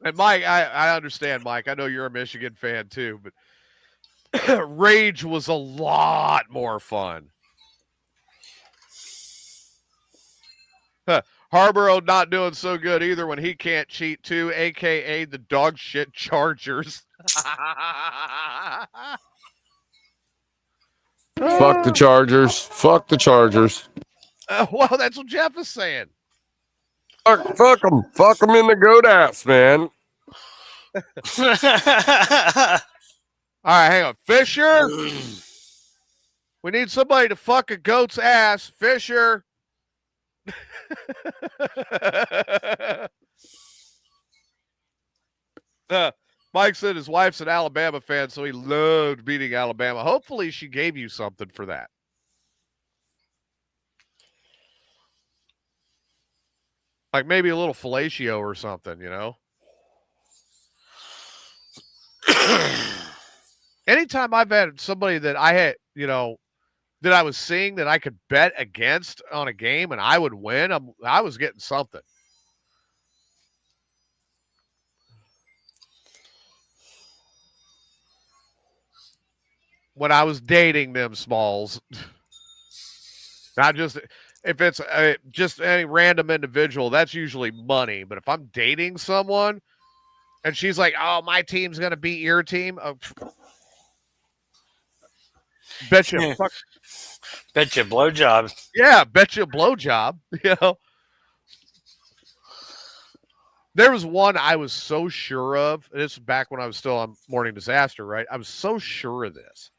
And Mike, I understand, Mike. I know you're a Michigan fan too, but Rage was a lot more fun. Harborough not doing so good either when he can't cheat too, a.k.a. the dog shit Chargers. Fuck the Chargers. Fuck the Chargers. Well, that's what Jeff is saying. Fuck them. Fuck them in the goat ass, man. All right, hang on. Fisher. We need somebody to fuck a goat's ass. Fisher. Mike said his wife's an Alabama fan, so he loved beating Alabama. Hopefully she gave you something for that. Like maybe a little fellatio or something, you know? Anytime I've had somebody that I had, you know, that I was seeing that I could bet against on a game and I would win, I was getting something. When I was dating them Smalls, not just if it's just any random individual, that's usually money. But if I'm dating someone and she's like, "Oh, my team's gonna beat your team," bet you blowjob. Yeah, bet you a blowjob. You know, there was one I was so sure of. This was back when I was still on Morning Disaster, right? I was so sure of this.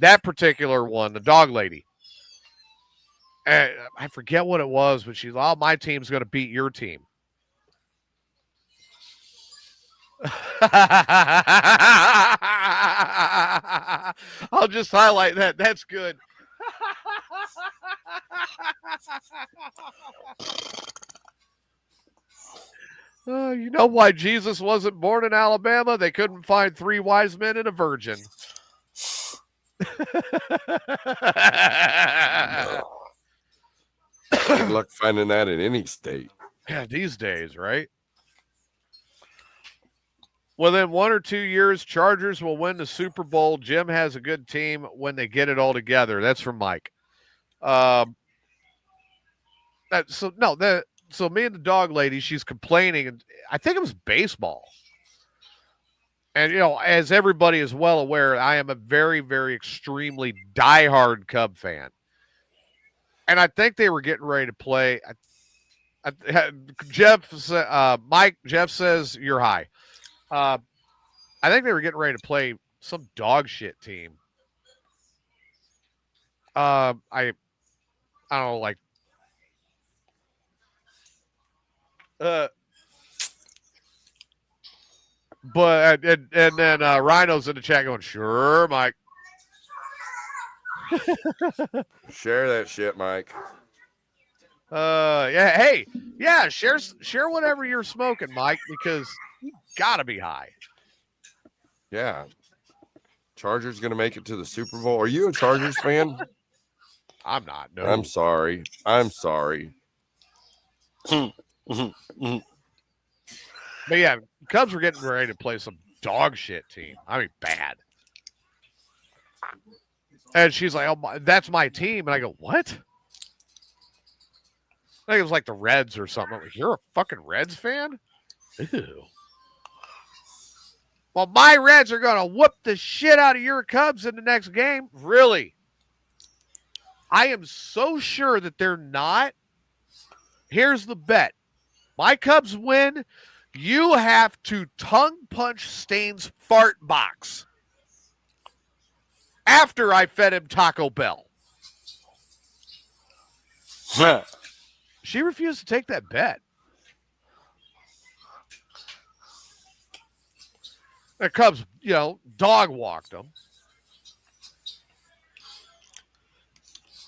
That particular one, the dog lady. And I forget what it was, but she's, "Oh, my team's going to beat your team." I'll just highlight that. That's good. You know why Jesus wasn't born in Alabama? They couldn't find 3 wise men and a virgin. Good luck finding that in any state. Yeah, these days, right? Within 1 or 2 years, Chargers will win the Super Bowl. Jim has a good team when they get it all together. That's from Mike. So me and the dog lady, she's complaining, and I think it was baseball. And, you know, as everybody is well aware, I am a very, very extremely diehard Cub fan. And I think they were getting ready to play. Jeff says you're high. I think they were getting ready to play some dog shit team. I don't know, like, but and then Rhino's in the chat going, "Sure, Mike." Share that shit, Mike. Yeah, hey, yeah, share whatever you're smoking, Mike, because you gotta be high. Yeah. Chargers gonna make it to the Super Bowl. Are you a Chargers fan? I'm not. No, I'm sorry. But yeah, Cubs were getting ready to play some dog shit team. I mean, bad. And she's like, "Oh, that's my team." And I go, "What?" I think it was like the Reds or something. I'm like, "You're a fucking Reds fan?" Ew. Well, my Reds are going to whoop the shit out of your Cubs in the next game. Really? I am so sure that they're not. Here's the bet. My Cubs win. You have to tongue punch Stain's fart box after I fed him Taco Bell. She refused to take that bet. The Cubs, dog walked them.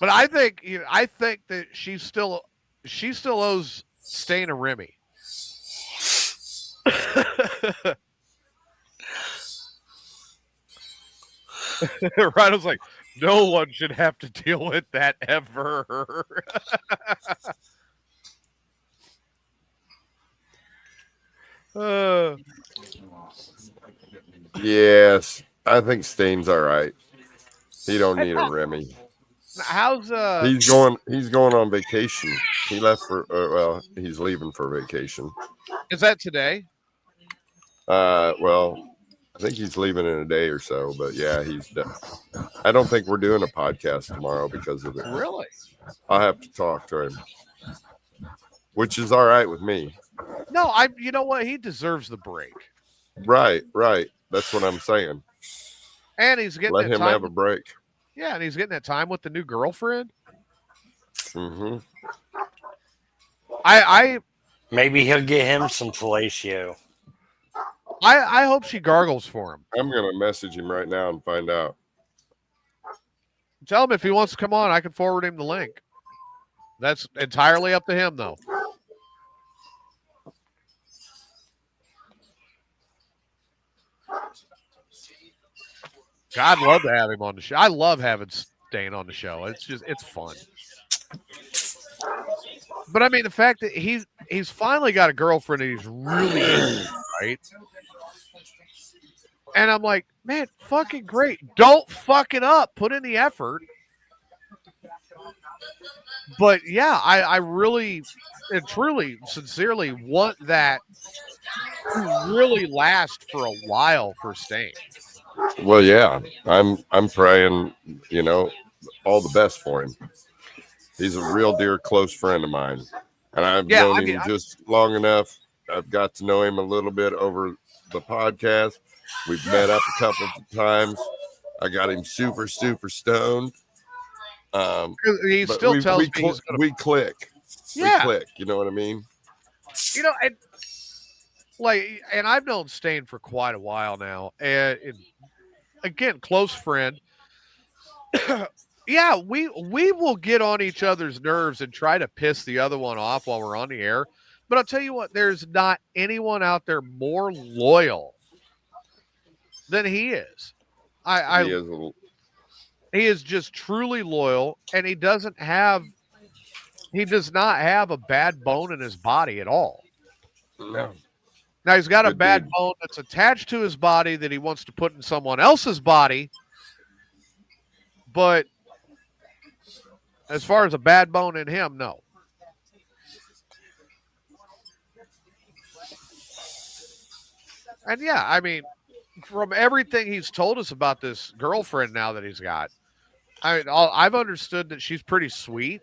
But I think that she still owes Stain a Remy. Rhino's like, no one should have to deal with that ever. Yes, I think Stain's all right. He don't need a Remy. How's He's going on vacation. He left for he's leaving for vacation. Is that today? Well, I think he's leaving in a day or so, but yeah, he's done. I don't think we're doing a podcast tomorrow because of it. Really? I'll have to talk to him, which is all right with me. No, you know what? He deserves the break. Right. That's what I'm saying. And he's getting let him have a break. Yeah, and he's getting that time with the new girlfriend. Mm-hmm. I maybe he'll get him some fellatio. I hope she gargles for him. I'm gonna message him right now and find out. Tell him if he wants to come on, I can forward him the link. That's entirely up to him, though. God, I'd love to have him on the show. I love having Stain on the show. It's fun. But I mean, the fact that he's finally got a girlfriend and he's really into, right? And I'm like, man, fucking great. Don't fuck it up. Put in the effort. But yeah, I really and truly, sincerely want that to really last for a while for Stain. Well, yeah, I'm praying, all the best for him. He's a real dear close friend of mine, and I've known him just long enough. I've got to know him a little bit over the podcast. We've met up a couple of times. I got him super, super stoned. He still tells me we click. Yeah. We click. You know what I mean? And I've known Stain for quite a while now, and again, close friend. Yeah, we will get on each other's nerves and try to piss the other one off while we're on the air. But I'll tell you what, there's not anyone out there more loyal than he is. He is just truly loyal, and he does not have a bad bone in his body at all. No. Now he's got a bad bone that's attached to his body that he wants to put in someone else's body. But as far as a bad bone in him, no. And yeah, I mean, from everything he's told us about this girlfriend now that he's got, I've understood that she's pretty sweet.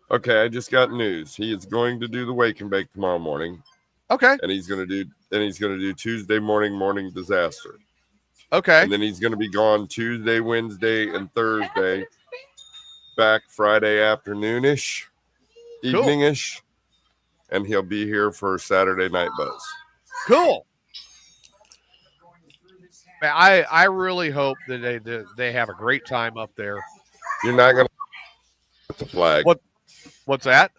Okay, I just got news. He is going to do the wake and bake tomorrow morning. Okay. And he's gonna do Tuesday morning disaster. Okay. And then he's gonna be gone Tuesday, Wednesday, and Thursday. Back Friday afternoonish, eveningish, and he'll be here for Saturday Night Buzz. Cool. Man, I really hope that they have a great time up there. You're not gonna put the flag. What's that?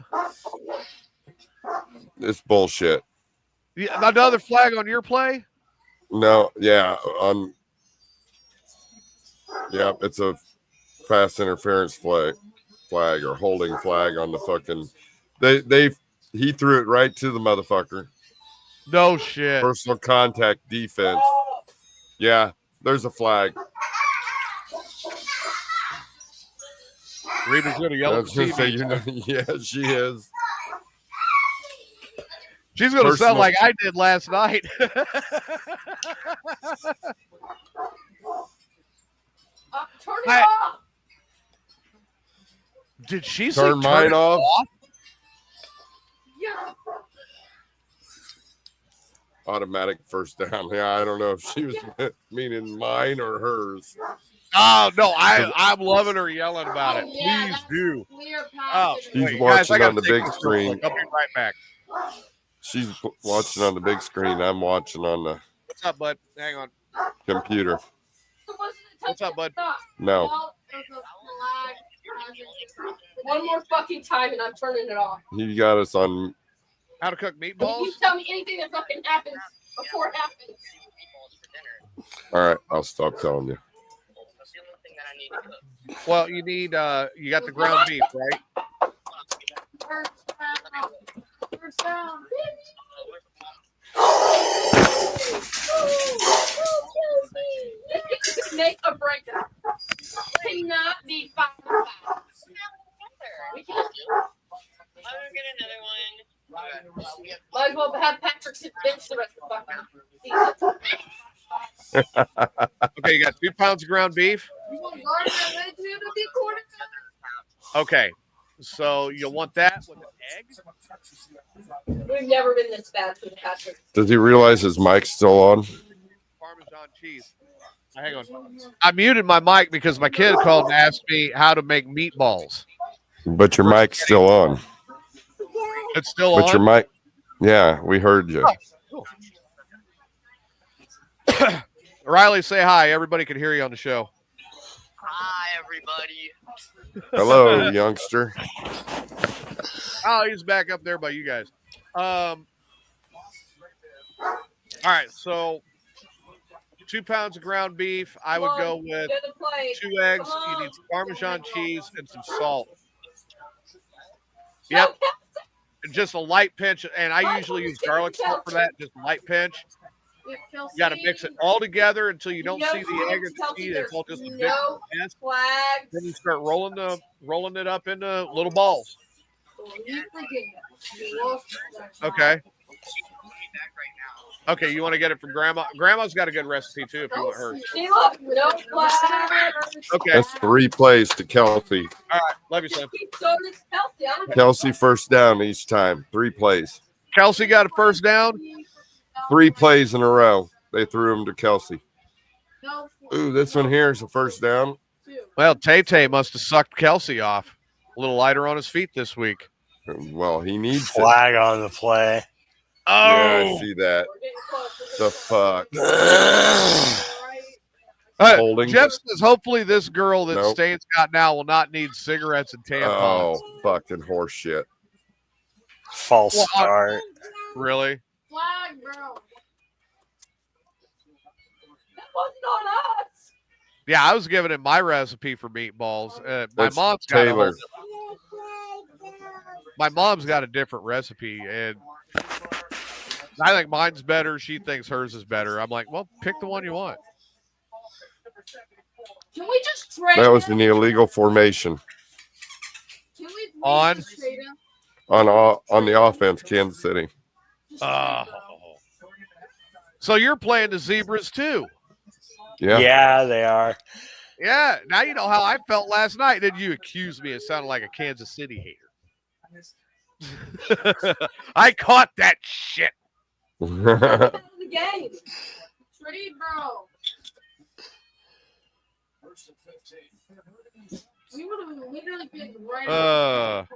It's bullshit. Yeah, another flag on your play? No, yeah, it's a pass interference flag or holding flag on the fucking. He threw it right to the motherfucker. No shit. Personal contact defense. Yeah, there's a flag. Reba's gonna yell at the TV. Yeah, she is. She's going to sound like I did last night. Turn it off. Did she turn mine off? Yeah. Automatic first down. Yeah, I don't know if she was meaning mine or hers. Oh no, I'm loving her yelling about it. Yeah, Please do. Clear Oh, She's wait, watching guys, I gotta on the take big this real screen. quick. I'll be right back. She's watching on the big screen. I'm watching on the What's up, bud? Hang on. computer. What's up, bud? No. One more fucking time and I'm turning it off. He got us on. How to cook If meatballs? you tell me anything that fucking happens before it happens. All right, I'll stop telling you. Well, you need you got the ground beef, right? First down. Make a break. Cannot be 5. We can't. I'll get another one. Might as well have Patrick sit bench the rest of the fucking season. Okay, you got 2 pounds of ground beef. You want guard that way too to be quarter? Okay, so you'll want that with an egg. We've never been this bad for the Patrick. Does he realize his mic's still on? Parmesan cheese. Hang on. I muted my mic because my kid called and asked me how to make meatballs. But your mic's still on. It's still But on. your mic, yeah, we heard you. Oh, cool. Riley, say hi. Everybody can hear you on the show. Hi, everybody. Hello, youngster. Oh, he's back up there by you guys. All right, so 2 pounds of ground beef. I would go with 2 eggs. You need some Parmesan cheese and some salt. Yep. Just a light pinch, and I usually use garlic salt for that. Just a light pinch. You got to mix it all together until you don't see the egg or the cheese. It's all just a big mess. Then you start rolling it up into little balls. Okay. Okay, you want to get it from Grandma? Grandma's got a good recipe too if you want hers. Okay. That's 3 plays to Kelsey. All right. Love you, son. Kelsey first down each time. 3 plays. Kelsey got a first down. 3 plays in a row. They threw him to Kelsey. Ooh, this one here is a first down. Well, Tay must have sucked Kelsey off. A little lighter on his feet this week. Well, he needs flag on the play. Oh, yeah, I see that. The fuck. Holding. Jeff says hopefully this girl that Stain's got now will not need cigarettes and tampons. Oh, fucking horse shit. False start. Really? Flag, bro. That wasn't on us. Yeah, I was giving him my recipe for meatballs. My mom's got a different recipe, and I think mine's better. She thinks hers is better. I'm like, well, pick the one you want. Can we just trade? That was an illegal formation. Can we on the offense, Kansas City. So you're playing the Zebras too? Yeah. Yeah, they are. Yeah. Now you know how I felt last night. Did you accuse me of sounding like a Kansas City hater? I caught that shit. the game? Trade, bro. We would have literally been right.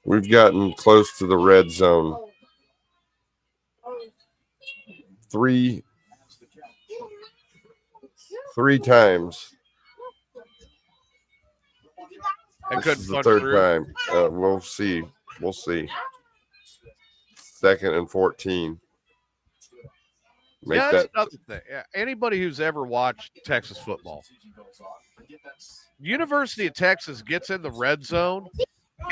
We've gotten close to the red zone. 3 times. This is the 3rd time. We'll see. We'll see. 2nd and 14. That's another thing. Yeah. Anybody who's ever watched Texas football, University of Texas gets in the red zone.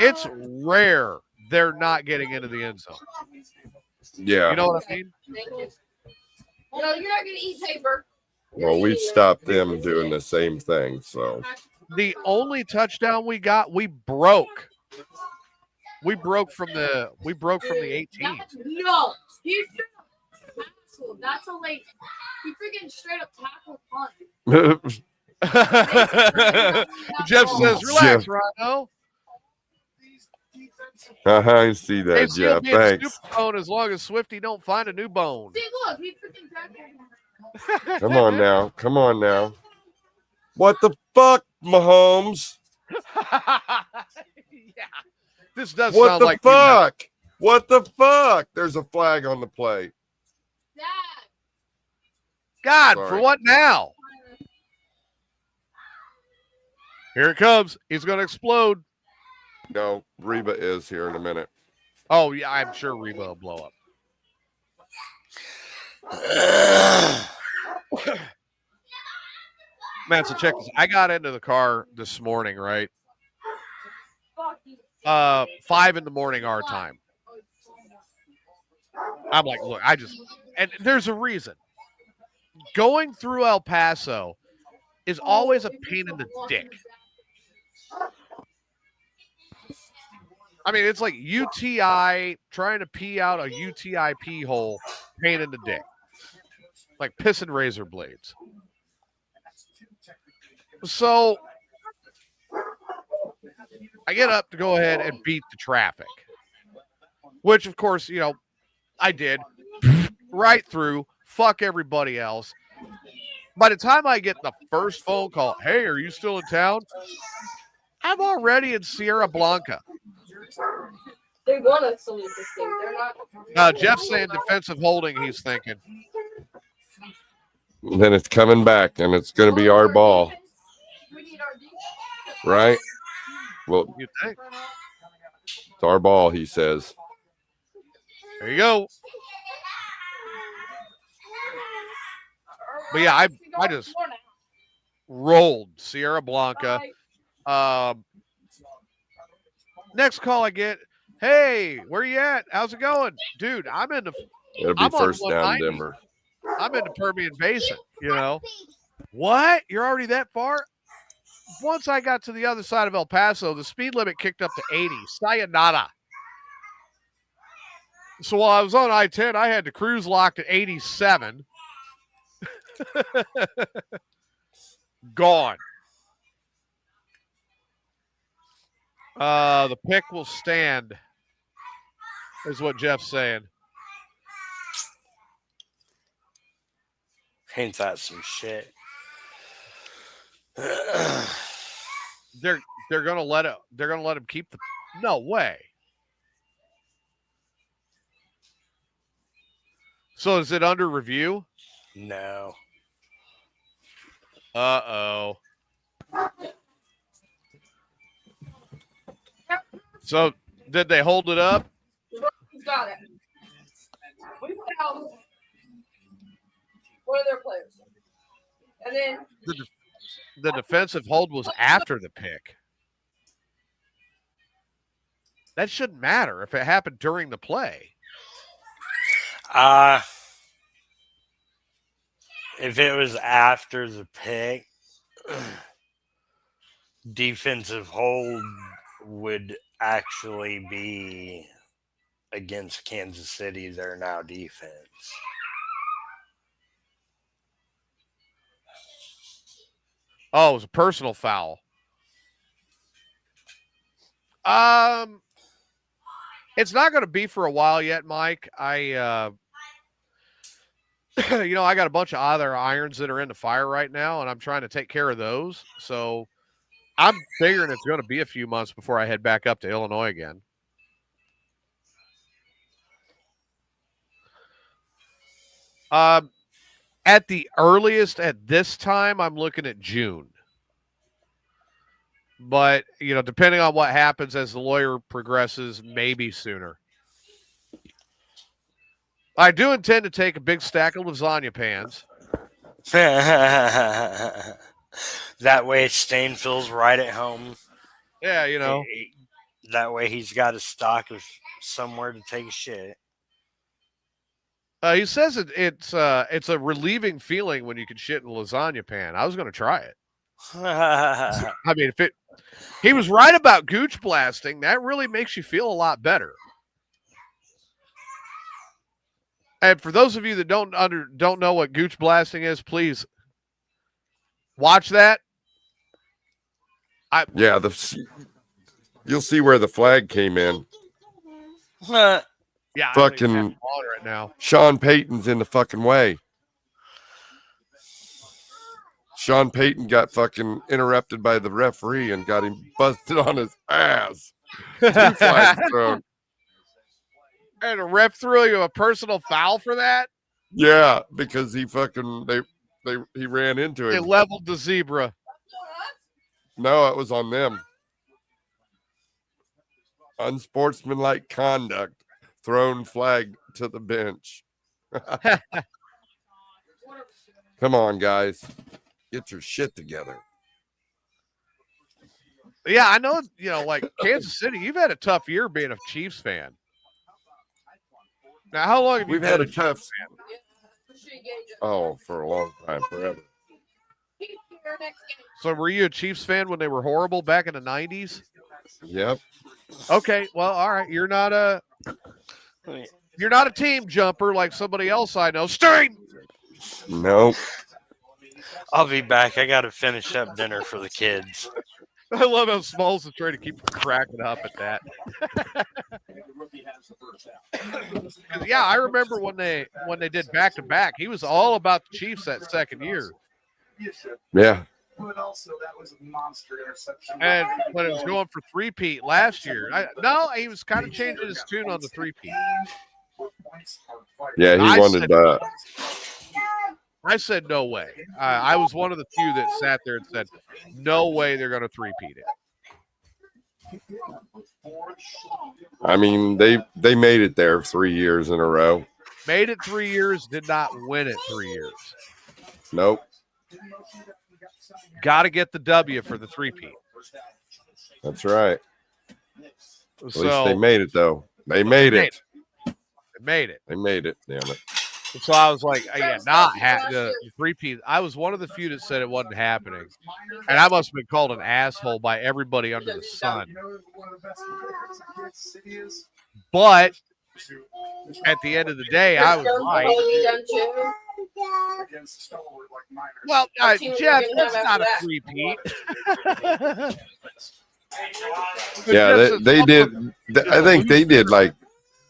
It's rare they're not getting into the end zone. Yeah. You know what I mean? No, you're not going to eat paper. Well, we've stopped them doing the same thing. So the only touchdown we got, we broke. We broke from the 18. No, you that's a late. You freaking straight up tackle punt. Jeff says, "Relax, Rhino." I see that, Hey, Jeff. Thanks. Bone as long as Swifty don't find a new bone. See, look, he freaking Come on now. Come on now. What the fuck, Mahomes? Yeah. This does What sound the like fuck? What the fuck? There's a flag on the play. God, Sorry. for what now? Here it comes. He's going to explode. No, Reba is here in a minute. Oh, yeah, I'm sure Reba will blow up. Man, so check this. I got into the car this morning, right? 5 in the morning our time. I'm like, look, and there's a reason. Going through El Paso is always a pain in the dick. I mean, it's like UTI, trying to pee out a UTI pee hole, pain in the dick. Like pissing razor blades. So I get up to go ahead and beat the traffic, which, of course, I did right through. Fuck everybody else. By the time I get the first phone call, "Hey, are you still in town?" I'm already in Sierra Blanca. They want us to lose this game. They're not. Jeff's saying defensive holding, he's thinking. Then it's coming back, and it's going to be our ball. Right? Well, You think? it's our ball, he says. There you go. But yeah, I just rolled Sierra Blanca. Next call I get, "Hey, where you at? How's it going?" Dude, It'll be I'm first on down 190. Denver. I'm in the Permian Basin, What? You're already that far? Once I got to the other side of El Paso, the speed limit kicked up to 80. Sayonara. So while I was on I-10, I had to cruise lock to 87. Gone. The pick will stand, is what Jeff's saying. Ain't that some shit? They're gonna let him keep the. No way. So is it under review? No. Uh-oh. So did they hold it up? Got it. We put out one of their players. And then The defensive hold was after the pick. That shouldn't matter if it happened during the play. If it was after the pick, defensive hold would actually be against Kansas City, their now defense. Oh, it was a personal foul. It's not going to be for a while yet, Mike. I got a bunch of other irons that are in the fire right now, and I'm trying to take care of those. So I'm figuring it's going to be a few months before I head back up to Illinois again. At the earliest at this time, I'm looking at June. But, depending on what happens as the lawyer progresses, maybe sooner. I do intend to take a big stack of lasagna pans. That way Stain feels right at home. Yeah, That way he's got a stock of somewhere to take a shit. He says it's a relieving feeling when you can shit in a lasagna pan. I was going to try it. I mean, he was right about gooch blasting. That really makes you feel a lot better. And for those of you that don't know what gooch blasting is, please watch that Yeah, you'll see where the flag came in. Yeah, fucking right now. Sean Payton's in the fucking way. Sean Payton got fucking interrupted by the referee and got him busted on his ass. 2 flags thrown. And a ref threw you a personal foul for that? Yeah, because he fucking he ran into They him. leveled the zebra. No, it was on them. Unsportsmanlike conduct. Thrown flag to the bench. Come on, guys. Get your shit together. Yeah, I know, like Kansas City, you've had a tough year being a Chiefs fan. Now, how long have you We've been had a a tough fan? for a long time, forever. So were you a Chiefs fan when they were horrible back in the 90s? Yep. Okay, well, all right. You're not a team jumper like somebody else I know. Sting! Nope. I'll be back. I got to finish up dinner for the kids. I love how Smalls is trying to keep cracking up at that. Yeah, I remember when they did back to back. He was all about the Chiefs that second year. Yeah. But also, that was a monster interception. And when it was going for three-peat last year, he was kind of changing his tune on the three-peat. Yeah, he wanted that. I said no way. I was one of the few that sat there and said, no way they're going to three-peat it. I mean, they made it there 3 years in a row. Made it 3 years, did not win it 3 years. Nope. Got to get the W for the three-peat. That's right. At So, least they made it, though. They made it. They made it. They made it. Damn it. So I was like, the three-peat. I was one of the few that said it wasn't happening. And I must have been called an asshole by everybody under the sun. But at the end of the day, I was right. Well, Jeff, that's not a three-peat. Yeah, they did. I think they did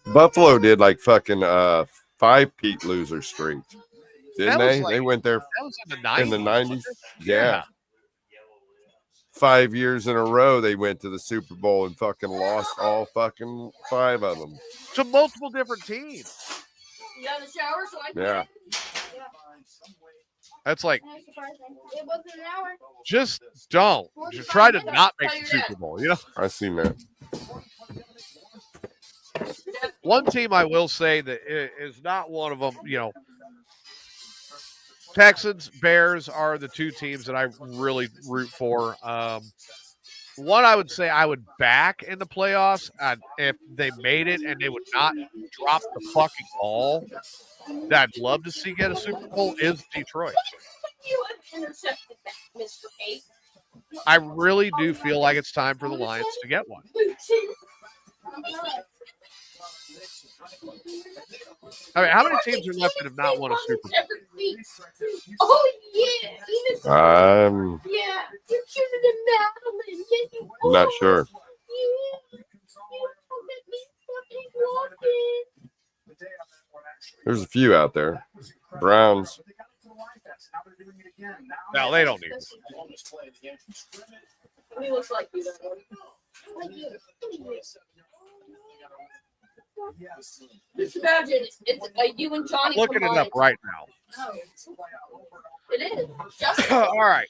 Buffalo did fucking 5-peat loser streak. Didn't they? They went there that was in the 90s. Yeah. 5 years in a row they went to the Super Bowl and fucking lost all fucking 5 of them. To multiple different teams. You got in the shower so I can Yeah. That's like, it wasn't an hour. just don't. Just try to not make the Super Bowl, I seen that. One team I will say that is not one of them, Texans, Bears are the two teams that I really root for. One I would say I would back in the playoffs if they made it and they would not drop the fucking ball that I'd love to see get a Super Bowl is Detroit. You have intercepted that, Mr. 8. I really do feel like it's time for the Lions to get one. I mean, how many teams are left that have not won a Super Bowl? Oh, yeah. Yeah, You're cuter than Madeline. Yeah, you I'm not sure. There's a few out there. Browns. No, they don't need it. He looks like you. Just imagine it's you and Johnny. Looking it up right now. It is. Just All right.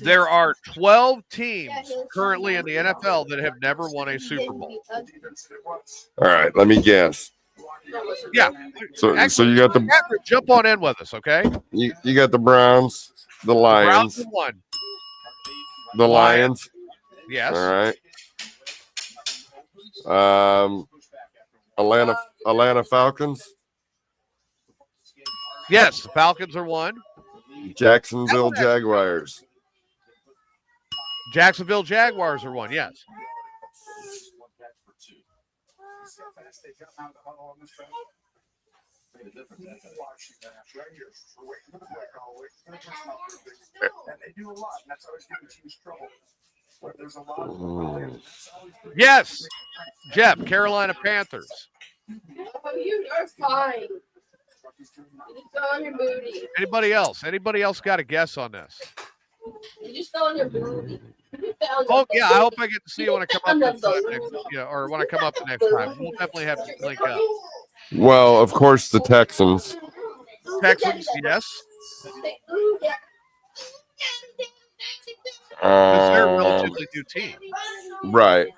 There are 12 teams currently in the NFL that have never won a Super Bowl. All right, let me guess. Yeah. So Actually, you got the Catherine, jump on in with us, okay? you got the Browns, the Browns Lions, have won. the Lions. Yes. All right. Atlanta Falcons, Yes, the Falcons are one. Jacksonville Jaguars, Jacksonville Jaguars are one, yes. Yes, Jeff, Carolina Panthers. Oh, you are fine. You just fell on your booty. Anybody else? Anybody else got a guess on this? You just fell on your booty. Oh yeah, I hope I get to see you when I come up this time next, or when I come up the next time. We'll definitely have to link up. Well, of course, the Texans. Texans, yes. Because they're a relatively new team. Right.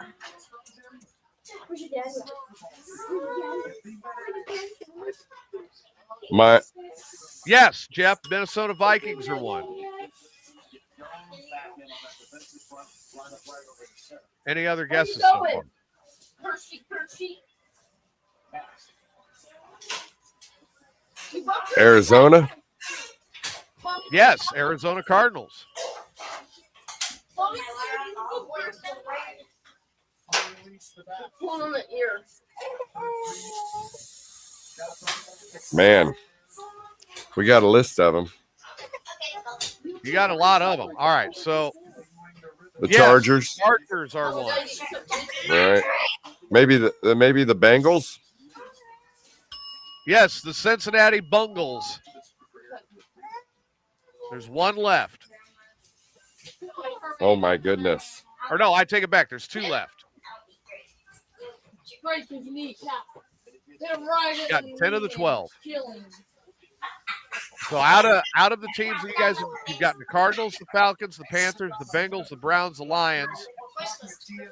Yes, Jeff, Minnesota Vikings are one. Any other guesses so far? Arizona? Yes, Arizona Cardinals. Man, we got a list of them. You got a lot of them. All right, so the Chargers. Chargers are one. All right, maybe the Bengals. Yes, the Cincinnati Bungles. There's one left. Oh my goodness. Or no, I take it back. There's two left. Got 10 of the 12. So out of the teams that you guys you've got the Cardinals, the Falcons, the Panthers, the Bengals, the Browns, the Lions,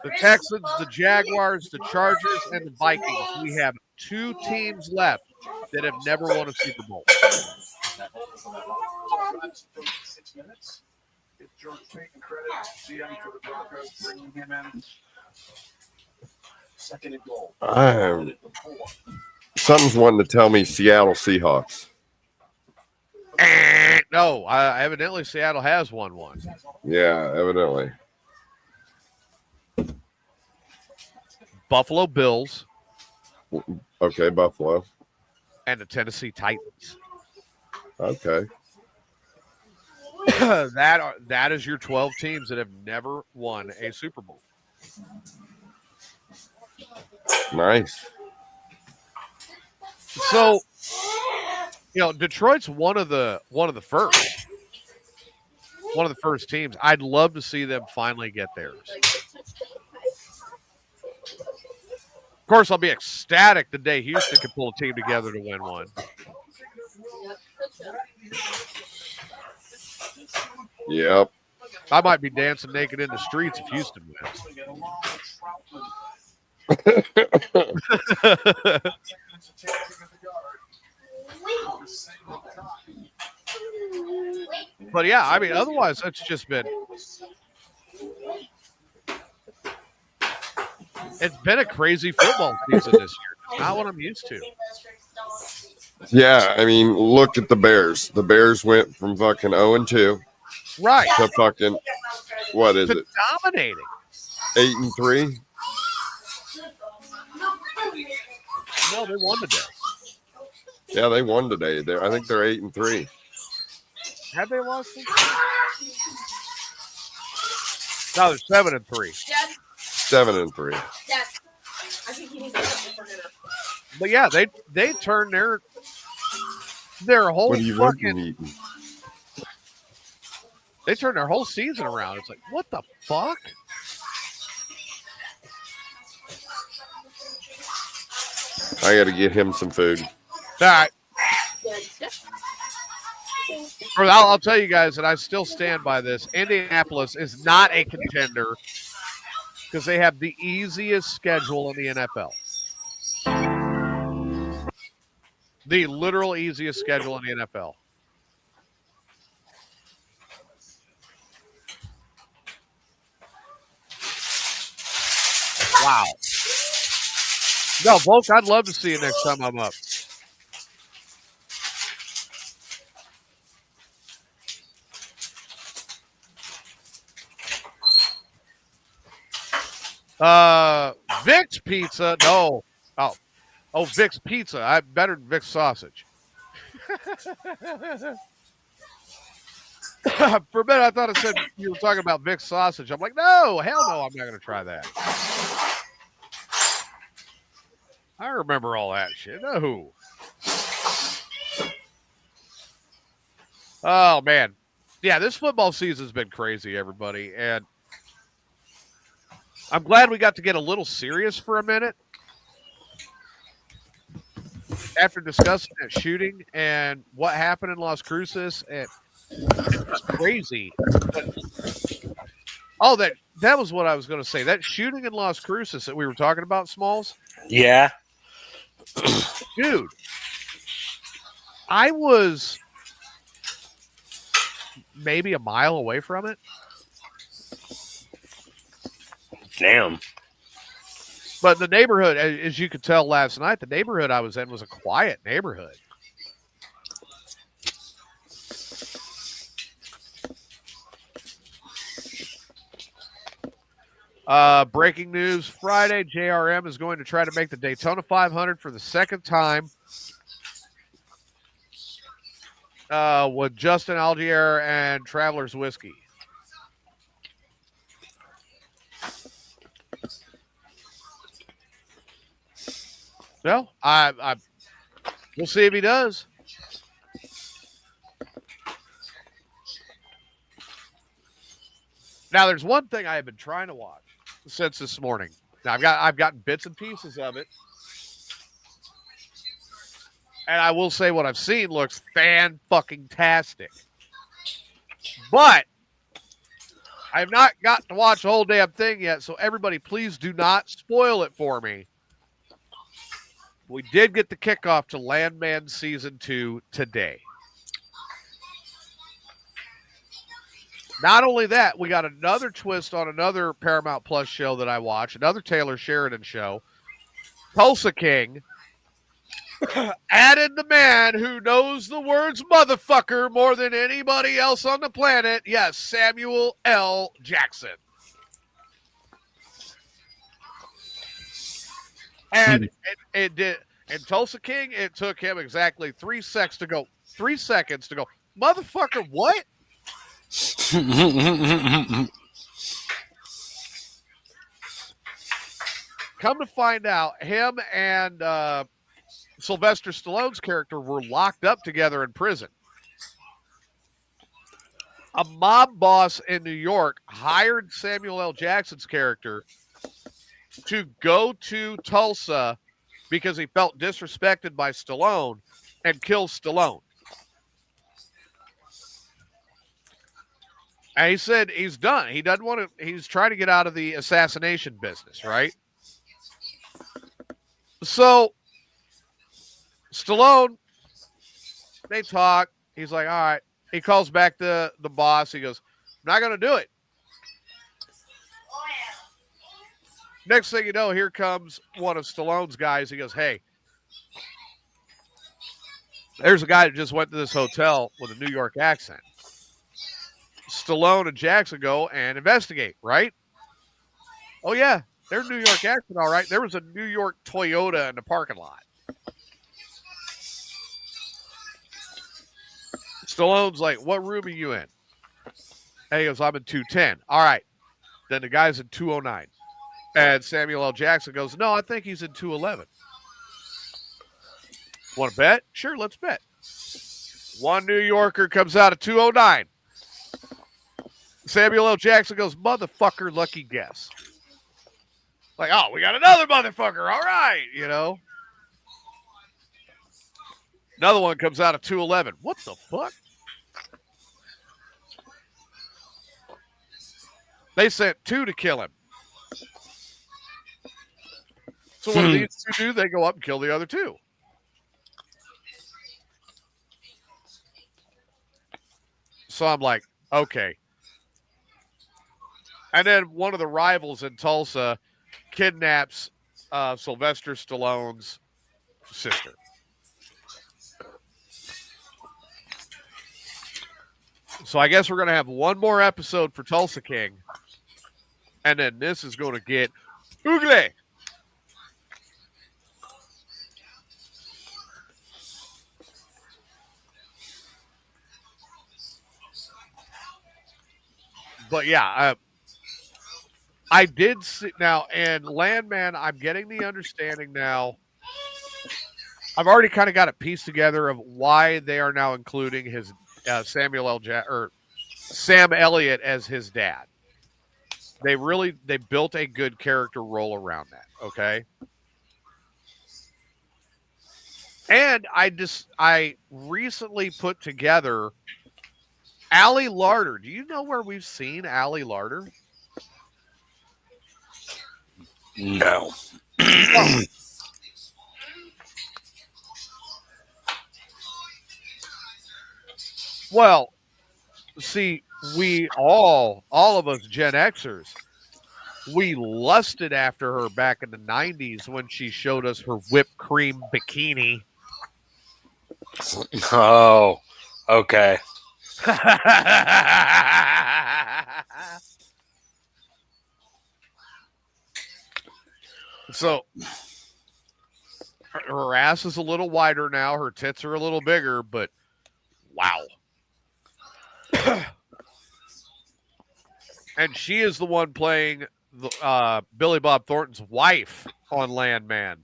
the Texans, the Jaguars, the Chargers, and the Vikings. We have two teams left that have never won a Super Bowl. Something's wanting to tell me Seattle Seahawks. No, evidently Seattle has won one. Yeah, evidently. Buffalo Bills. Okay, Buffalo. And the Tennessee Titans. Okay. That is your 12 teams that have never won a Super Bowl. Nice. So, Detroit's one of the first teams. I'd love to see them finally get theirs. Of course, I'll be ecstatic the day Houston can pull a team together to win one. Yep. I might be dancing naked in the streets if Houston wins. But yeah, I mean, otherwise, it's just been. It's been a crazy football season this year. It's not what I'm used to. Yeah, I mean, look at the Bears. The Bears went from fucking 0-2, right, to fucking what is it? Dominating. 8-3. No, they won today. Yeah, they won today. I think they're 8-3. Have they lost? No, they're 7-3. 7-3. But yeah, they turned their whole fucking. They turned their whole season around. It's like, what the fuck? I got to get him some food. All right. I'll tell you guys that I still stand by this. Indianapolis is not a contender because they have the easiest schedule in the NFL. The literal easiest schedule in the NFL. Wow. No, Volk, I'd love to see you next time I'm up. Vic's Pizza. No. Oh, Oh, Vic's Pizza. I better than Vic's Sausage. For a minute, I thought it said you were talking about Vic's Sausage. I'm like, no, hell no, I'm not going to try that. I remember all that shit. No. Oh, man. Yeah, this football season's been crazy, everybody. And I'm glad we got to get a little serious for a minute. After discussing that shooting and what happened in Las Cruces, and it's crazy. Oh, that was what I was going to say. That shooting in Las Cruces that we were talking about, Smalls. Yeah. Dude, I was maybe a mile away from it. Damn. But the neighborhood, as you could tell last night, the neighborhood I was in was a quiet neighborhood. Breaking news Friday, JRM is going to try to make the Daytona 500 for the second time with Justin Algier and Traveler's Whiskey. Well, we'll see if he does. Now, there's one thing I have been trying to watch since this morning. Now, I've gotten bits and pieces of it, and I will say what I've seen looks fan-fucking-tastic. But I have not gotten to watch the whole damn thing yet, so everybody, please do not spoil it for me. We did get the kickoff to Landman Season 2 today. Not only that, we got another twist on another Paramount Plus show that I watch, another Taylor Sheridan show. Tulsa King added the man who knows the words motherfucker more than anybody else on the planet. Yes, Samuel L. Jackson. And it did. In Tulsa King, it took him exactly 3 seconds to go. 3 seconds to go. Motherfucker, what? Come to find out, him and Sylvester Stallone's character were locked up together in prison. A mob boss in New York hired Samuel L. Jackson's character to go to Tulsa because he felt disrespected by Stallone and kill Stallone. And he said he's done. He doesn't want to, he's trying to get out of the assassination business, right? So Stallone, they talk. He's like, all right. He calls back the boss. He goes, I'm not going to do it. Next thing you know, here comes one of Stallone's guys. He goes, hey, there's a guy that just went to this hotel with a New York accent. Stallone and Jackson go and investigate, right? Oh, yeah, there's New York accent, all right. There was a New York Toyota in the parking lot. Stallone's like, what room are you in? And he goes, I'm in 210. All right. Then the guy's in 209. And Samuel L. Jackson goes, no, I think he's in 211. Want to bet? Sure, let's bet. One New Yorker comes out of 209. Samuel L. Jackson goes, motherfucker, lucky guess. Like, oh, we got another motherfucker. All right, you know. Another one comes out of 211. What the fuck? They sent two to kill him. So what do these two do? They go up and kill the other two. So I'm like, okay. And then one of the rivals in Tulsa kidnaps Sylvester Stallone's sister. So I guess we're going to have one more episode for Tulsa King. And then this is going to get ugly. But yeah, I did see now, and Landman, I'm getting the understanding now. I've already kind of got it pieced together of why they are now including his Sam Elliott as his dad. They built a good character role around that. Okay. And I recently put together Allie Larder. Do you know where we've seen Allie Larder? No. Well, see, we all of us Gen Xers, we lusted after her back in the 90s when she showed us her whipped cream bikini. Oh, okay. So her ass is a little wider now. Her tits are a little bigger, but wow. And she is the one playing the Billy Bob Thornton's wife on Landman.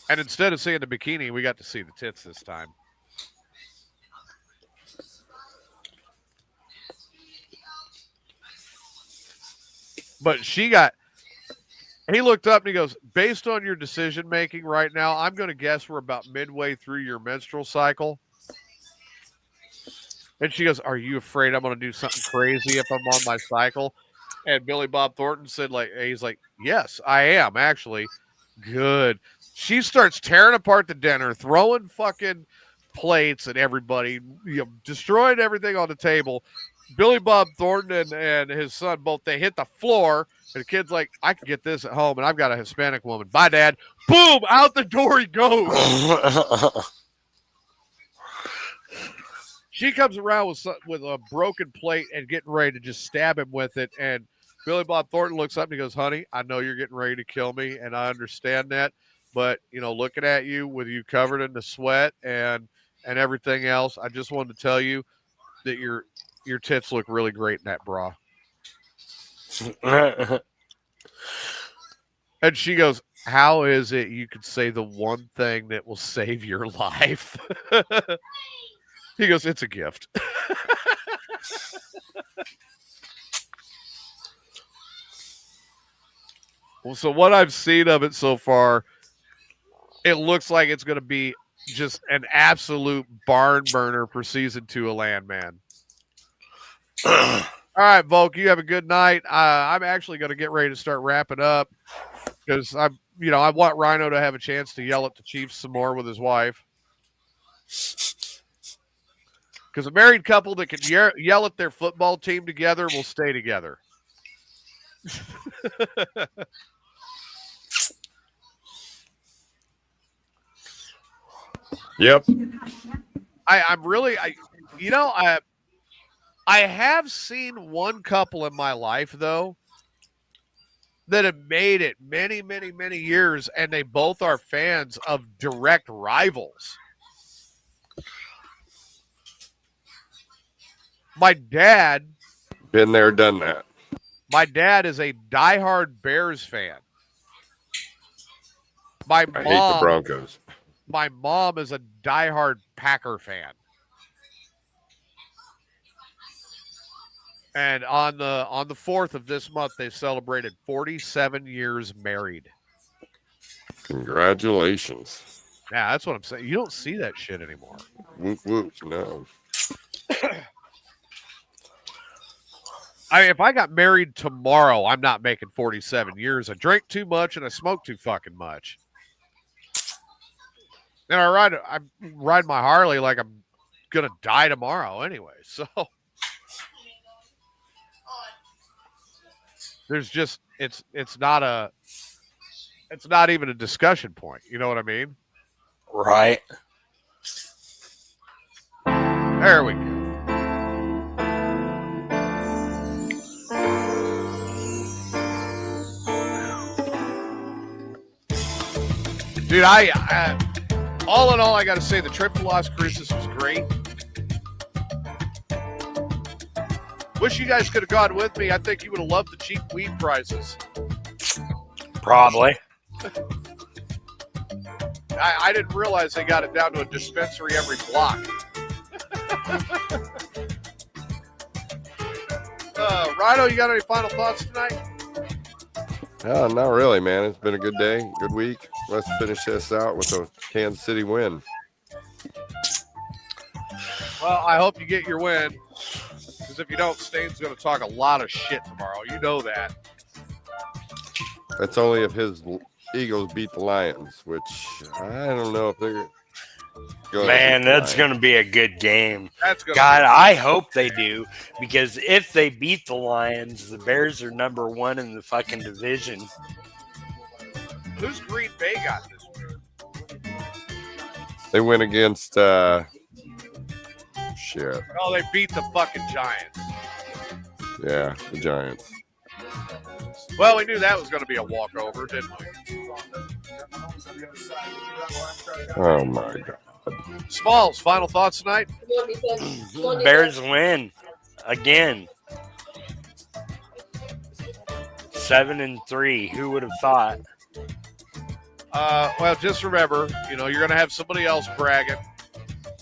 And instead of seeing the bikini, we got to see the tits this time. But he looked up and he goes, based on your decision making right now, I'm going to guess we're about midway through your menstrual cycle. And she goes, are you afraid I'm going to do something crazy if I'm on my cycle? And Billy Bob Thornton said, he's like, yes, I am actually. Good. She starts tearing apart the dinner, throwing fucking plates at everybody, destroying everything on the table. Billy Bob Thornton and his son both, they hit the floor, and the kid's like, I can get this at home, and I've got a Hispanic woman. Bye, Dad. Boom! Out the door he goes. She comes around with a broken plate and getting ready to just stab him with it, and Billy Bob Thornton looks up and he goes, honey, I know you're getting ready to kill me, and I understand that, but, looking at you with you covered in the sweat and everything else, I just wanted to tell you that your tits look really great in that bra. And she goes, how is it you could say the one thing that will save your life? He goes, it's a gift. Well, so what I've seen of it so far, it looks like it's going to be just an absolute barn burner for season 2 of Landman. All right, Volk, you have a good night. I'm actually going to get ready to start wrapping up because I want Rhino to have a chance to yell at the Chiefs some more with his wife. Because a married couple that can yell at their football team together will stay together. Yep. I have seen one couple in my life, though, that have made it many, many, many years, and they both are fans of direct rivals. My dad. Been there, done that. My dad is a diehard Bears fan. I hate the Broncos. My mom is a diehard Packer fan. And on the 4th of this month, they celebrated 47 years married. Congratulations. Yeah, that's what I'm saying. You don't see that shit anymore. Whoop, whoop, no. If I got married tomorrow, I'm not making 47 years. I drank too much and I smoked too fucking much. And I ride my Harley like I'm gonna die tomorrow anyway. So there's just it's not even a discussion point. You know what I mean? Right. There we go. Dude, all in all, I got to say the trip to Las Cruces was great. Wish you guys could have gone with me. I think you would have loved the cheap weed prices. Probably. I didn't realize they got it down to a dispensary every block. Rhino, you got any final thoughts tonight? No, not really, man. It's been a good day, good week. Let's finish this out with a Kansas City win. Well, I hope you get your win. Because if you don't, Stain's going to talk a lot of shit tomorrow. You know that. That's only if his Eagles beat the Lions, which I don't know if they're going to. Man, that's going to be a good game. That's gonna God, I hope they do. Because if they beat the Lions, the Bears are number 1 in the fucking division. Who's Green Bay got this week? They went against shit. Oh, they beat the fucking Giants. Yeah, the Giants. Well, we knew that was going to be a walkover, didn't we? Oh my God. Smalls, final thoughts tonight? Bears win again. 7-3. Who would have thought? Well, just remember, you're going to have somebody else bragging.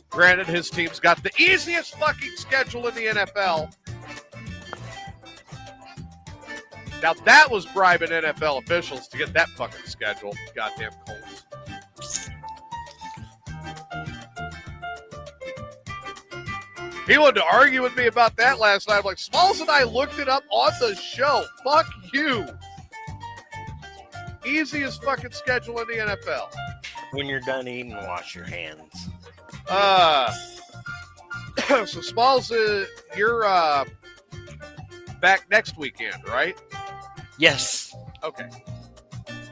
Granted, his team's got the easiest fucking schedule in the NFL. Now, that was bribing NFL officials to get that fucking schedule. Goddamn Colts. He wanted to argue with me about that last night. I'm like, Smalls and I looked it up on the show. Fuck you. Easiest fucking schedule in the NFL. When you're done eating, wash your hands. So Smalls, you're back next weekend, right? Yes. Okay.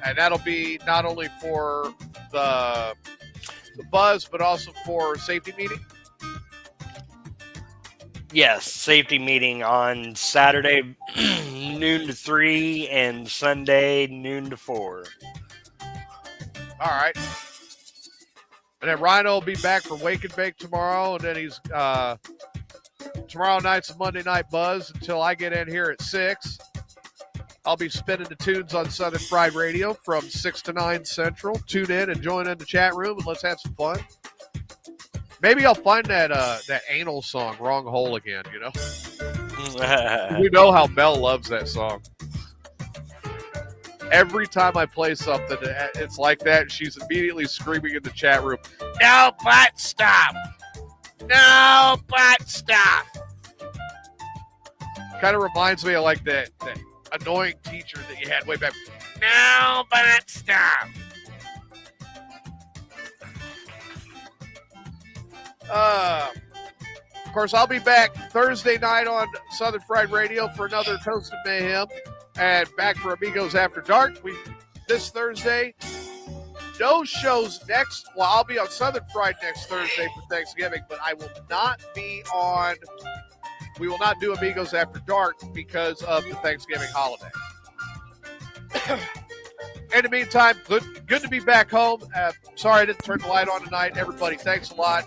And that'll be not only for the buzz, but also for safety meeting? Yes, safety meeting on Saturday noon to 3 and Sunday noon to 4. All right. And then Rhino will be back for Wake and Bake tomorrow, and then he's tomorrow night's a Monday Night Buzz until I get in here at 6. I'll be spinning the tunes on Southern Fried Radio from 6 to 9 Central. Tune in and join in the chat room, and let's have some fun. Maybe I'll find that anal song, Wrong Hole Again, You know how Mel loves that song. Every time I play something, it's like that. She's immediately screaming in the chat room, "No, but stop! No, but stop!" Kind of reminds me of like that annoying teacher that you had way back. "No, but stop!" Of course, I'll be back Thursday night on Southern Fried Radio for another Toast of Mayhem, and back for Amigos After Dark. This Thursday. No shows next. Well, I'll be on Southern Fried next Thursday for Thanksgiving, but I will not be on. We will not do Amigos After Dark because of the Thanksgiving holiday. In the meantime, good to be back home. Sorry I didn't turn the light on tonight. Everybody, thanks a lot.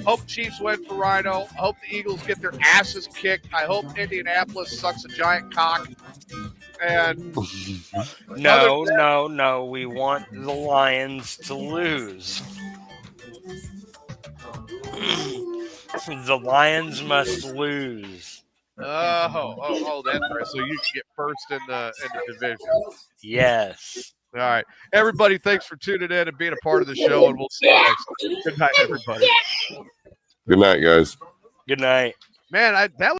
Hope Chiefs win for Rhino. I hope the Eagles get their asses kicked. I hope Indianapolis sucks a giant cock. And No. We want the Lions to lose. The Lions must lose. Oh, that's right. So you can get first in the division. Yes. All right. Everybody, thanks for tuning in and being a part of the show, and we'll see you next time. Good night, everybody. Good night, guys. Good night. Man, that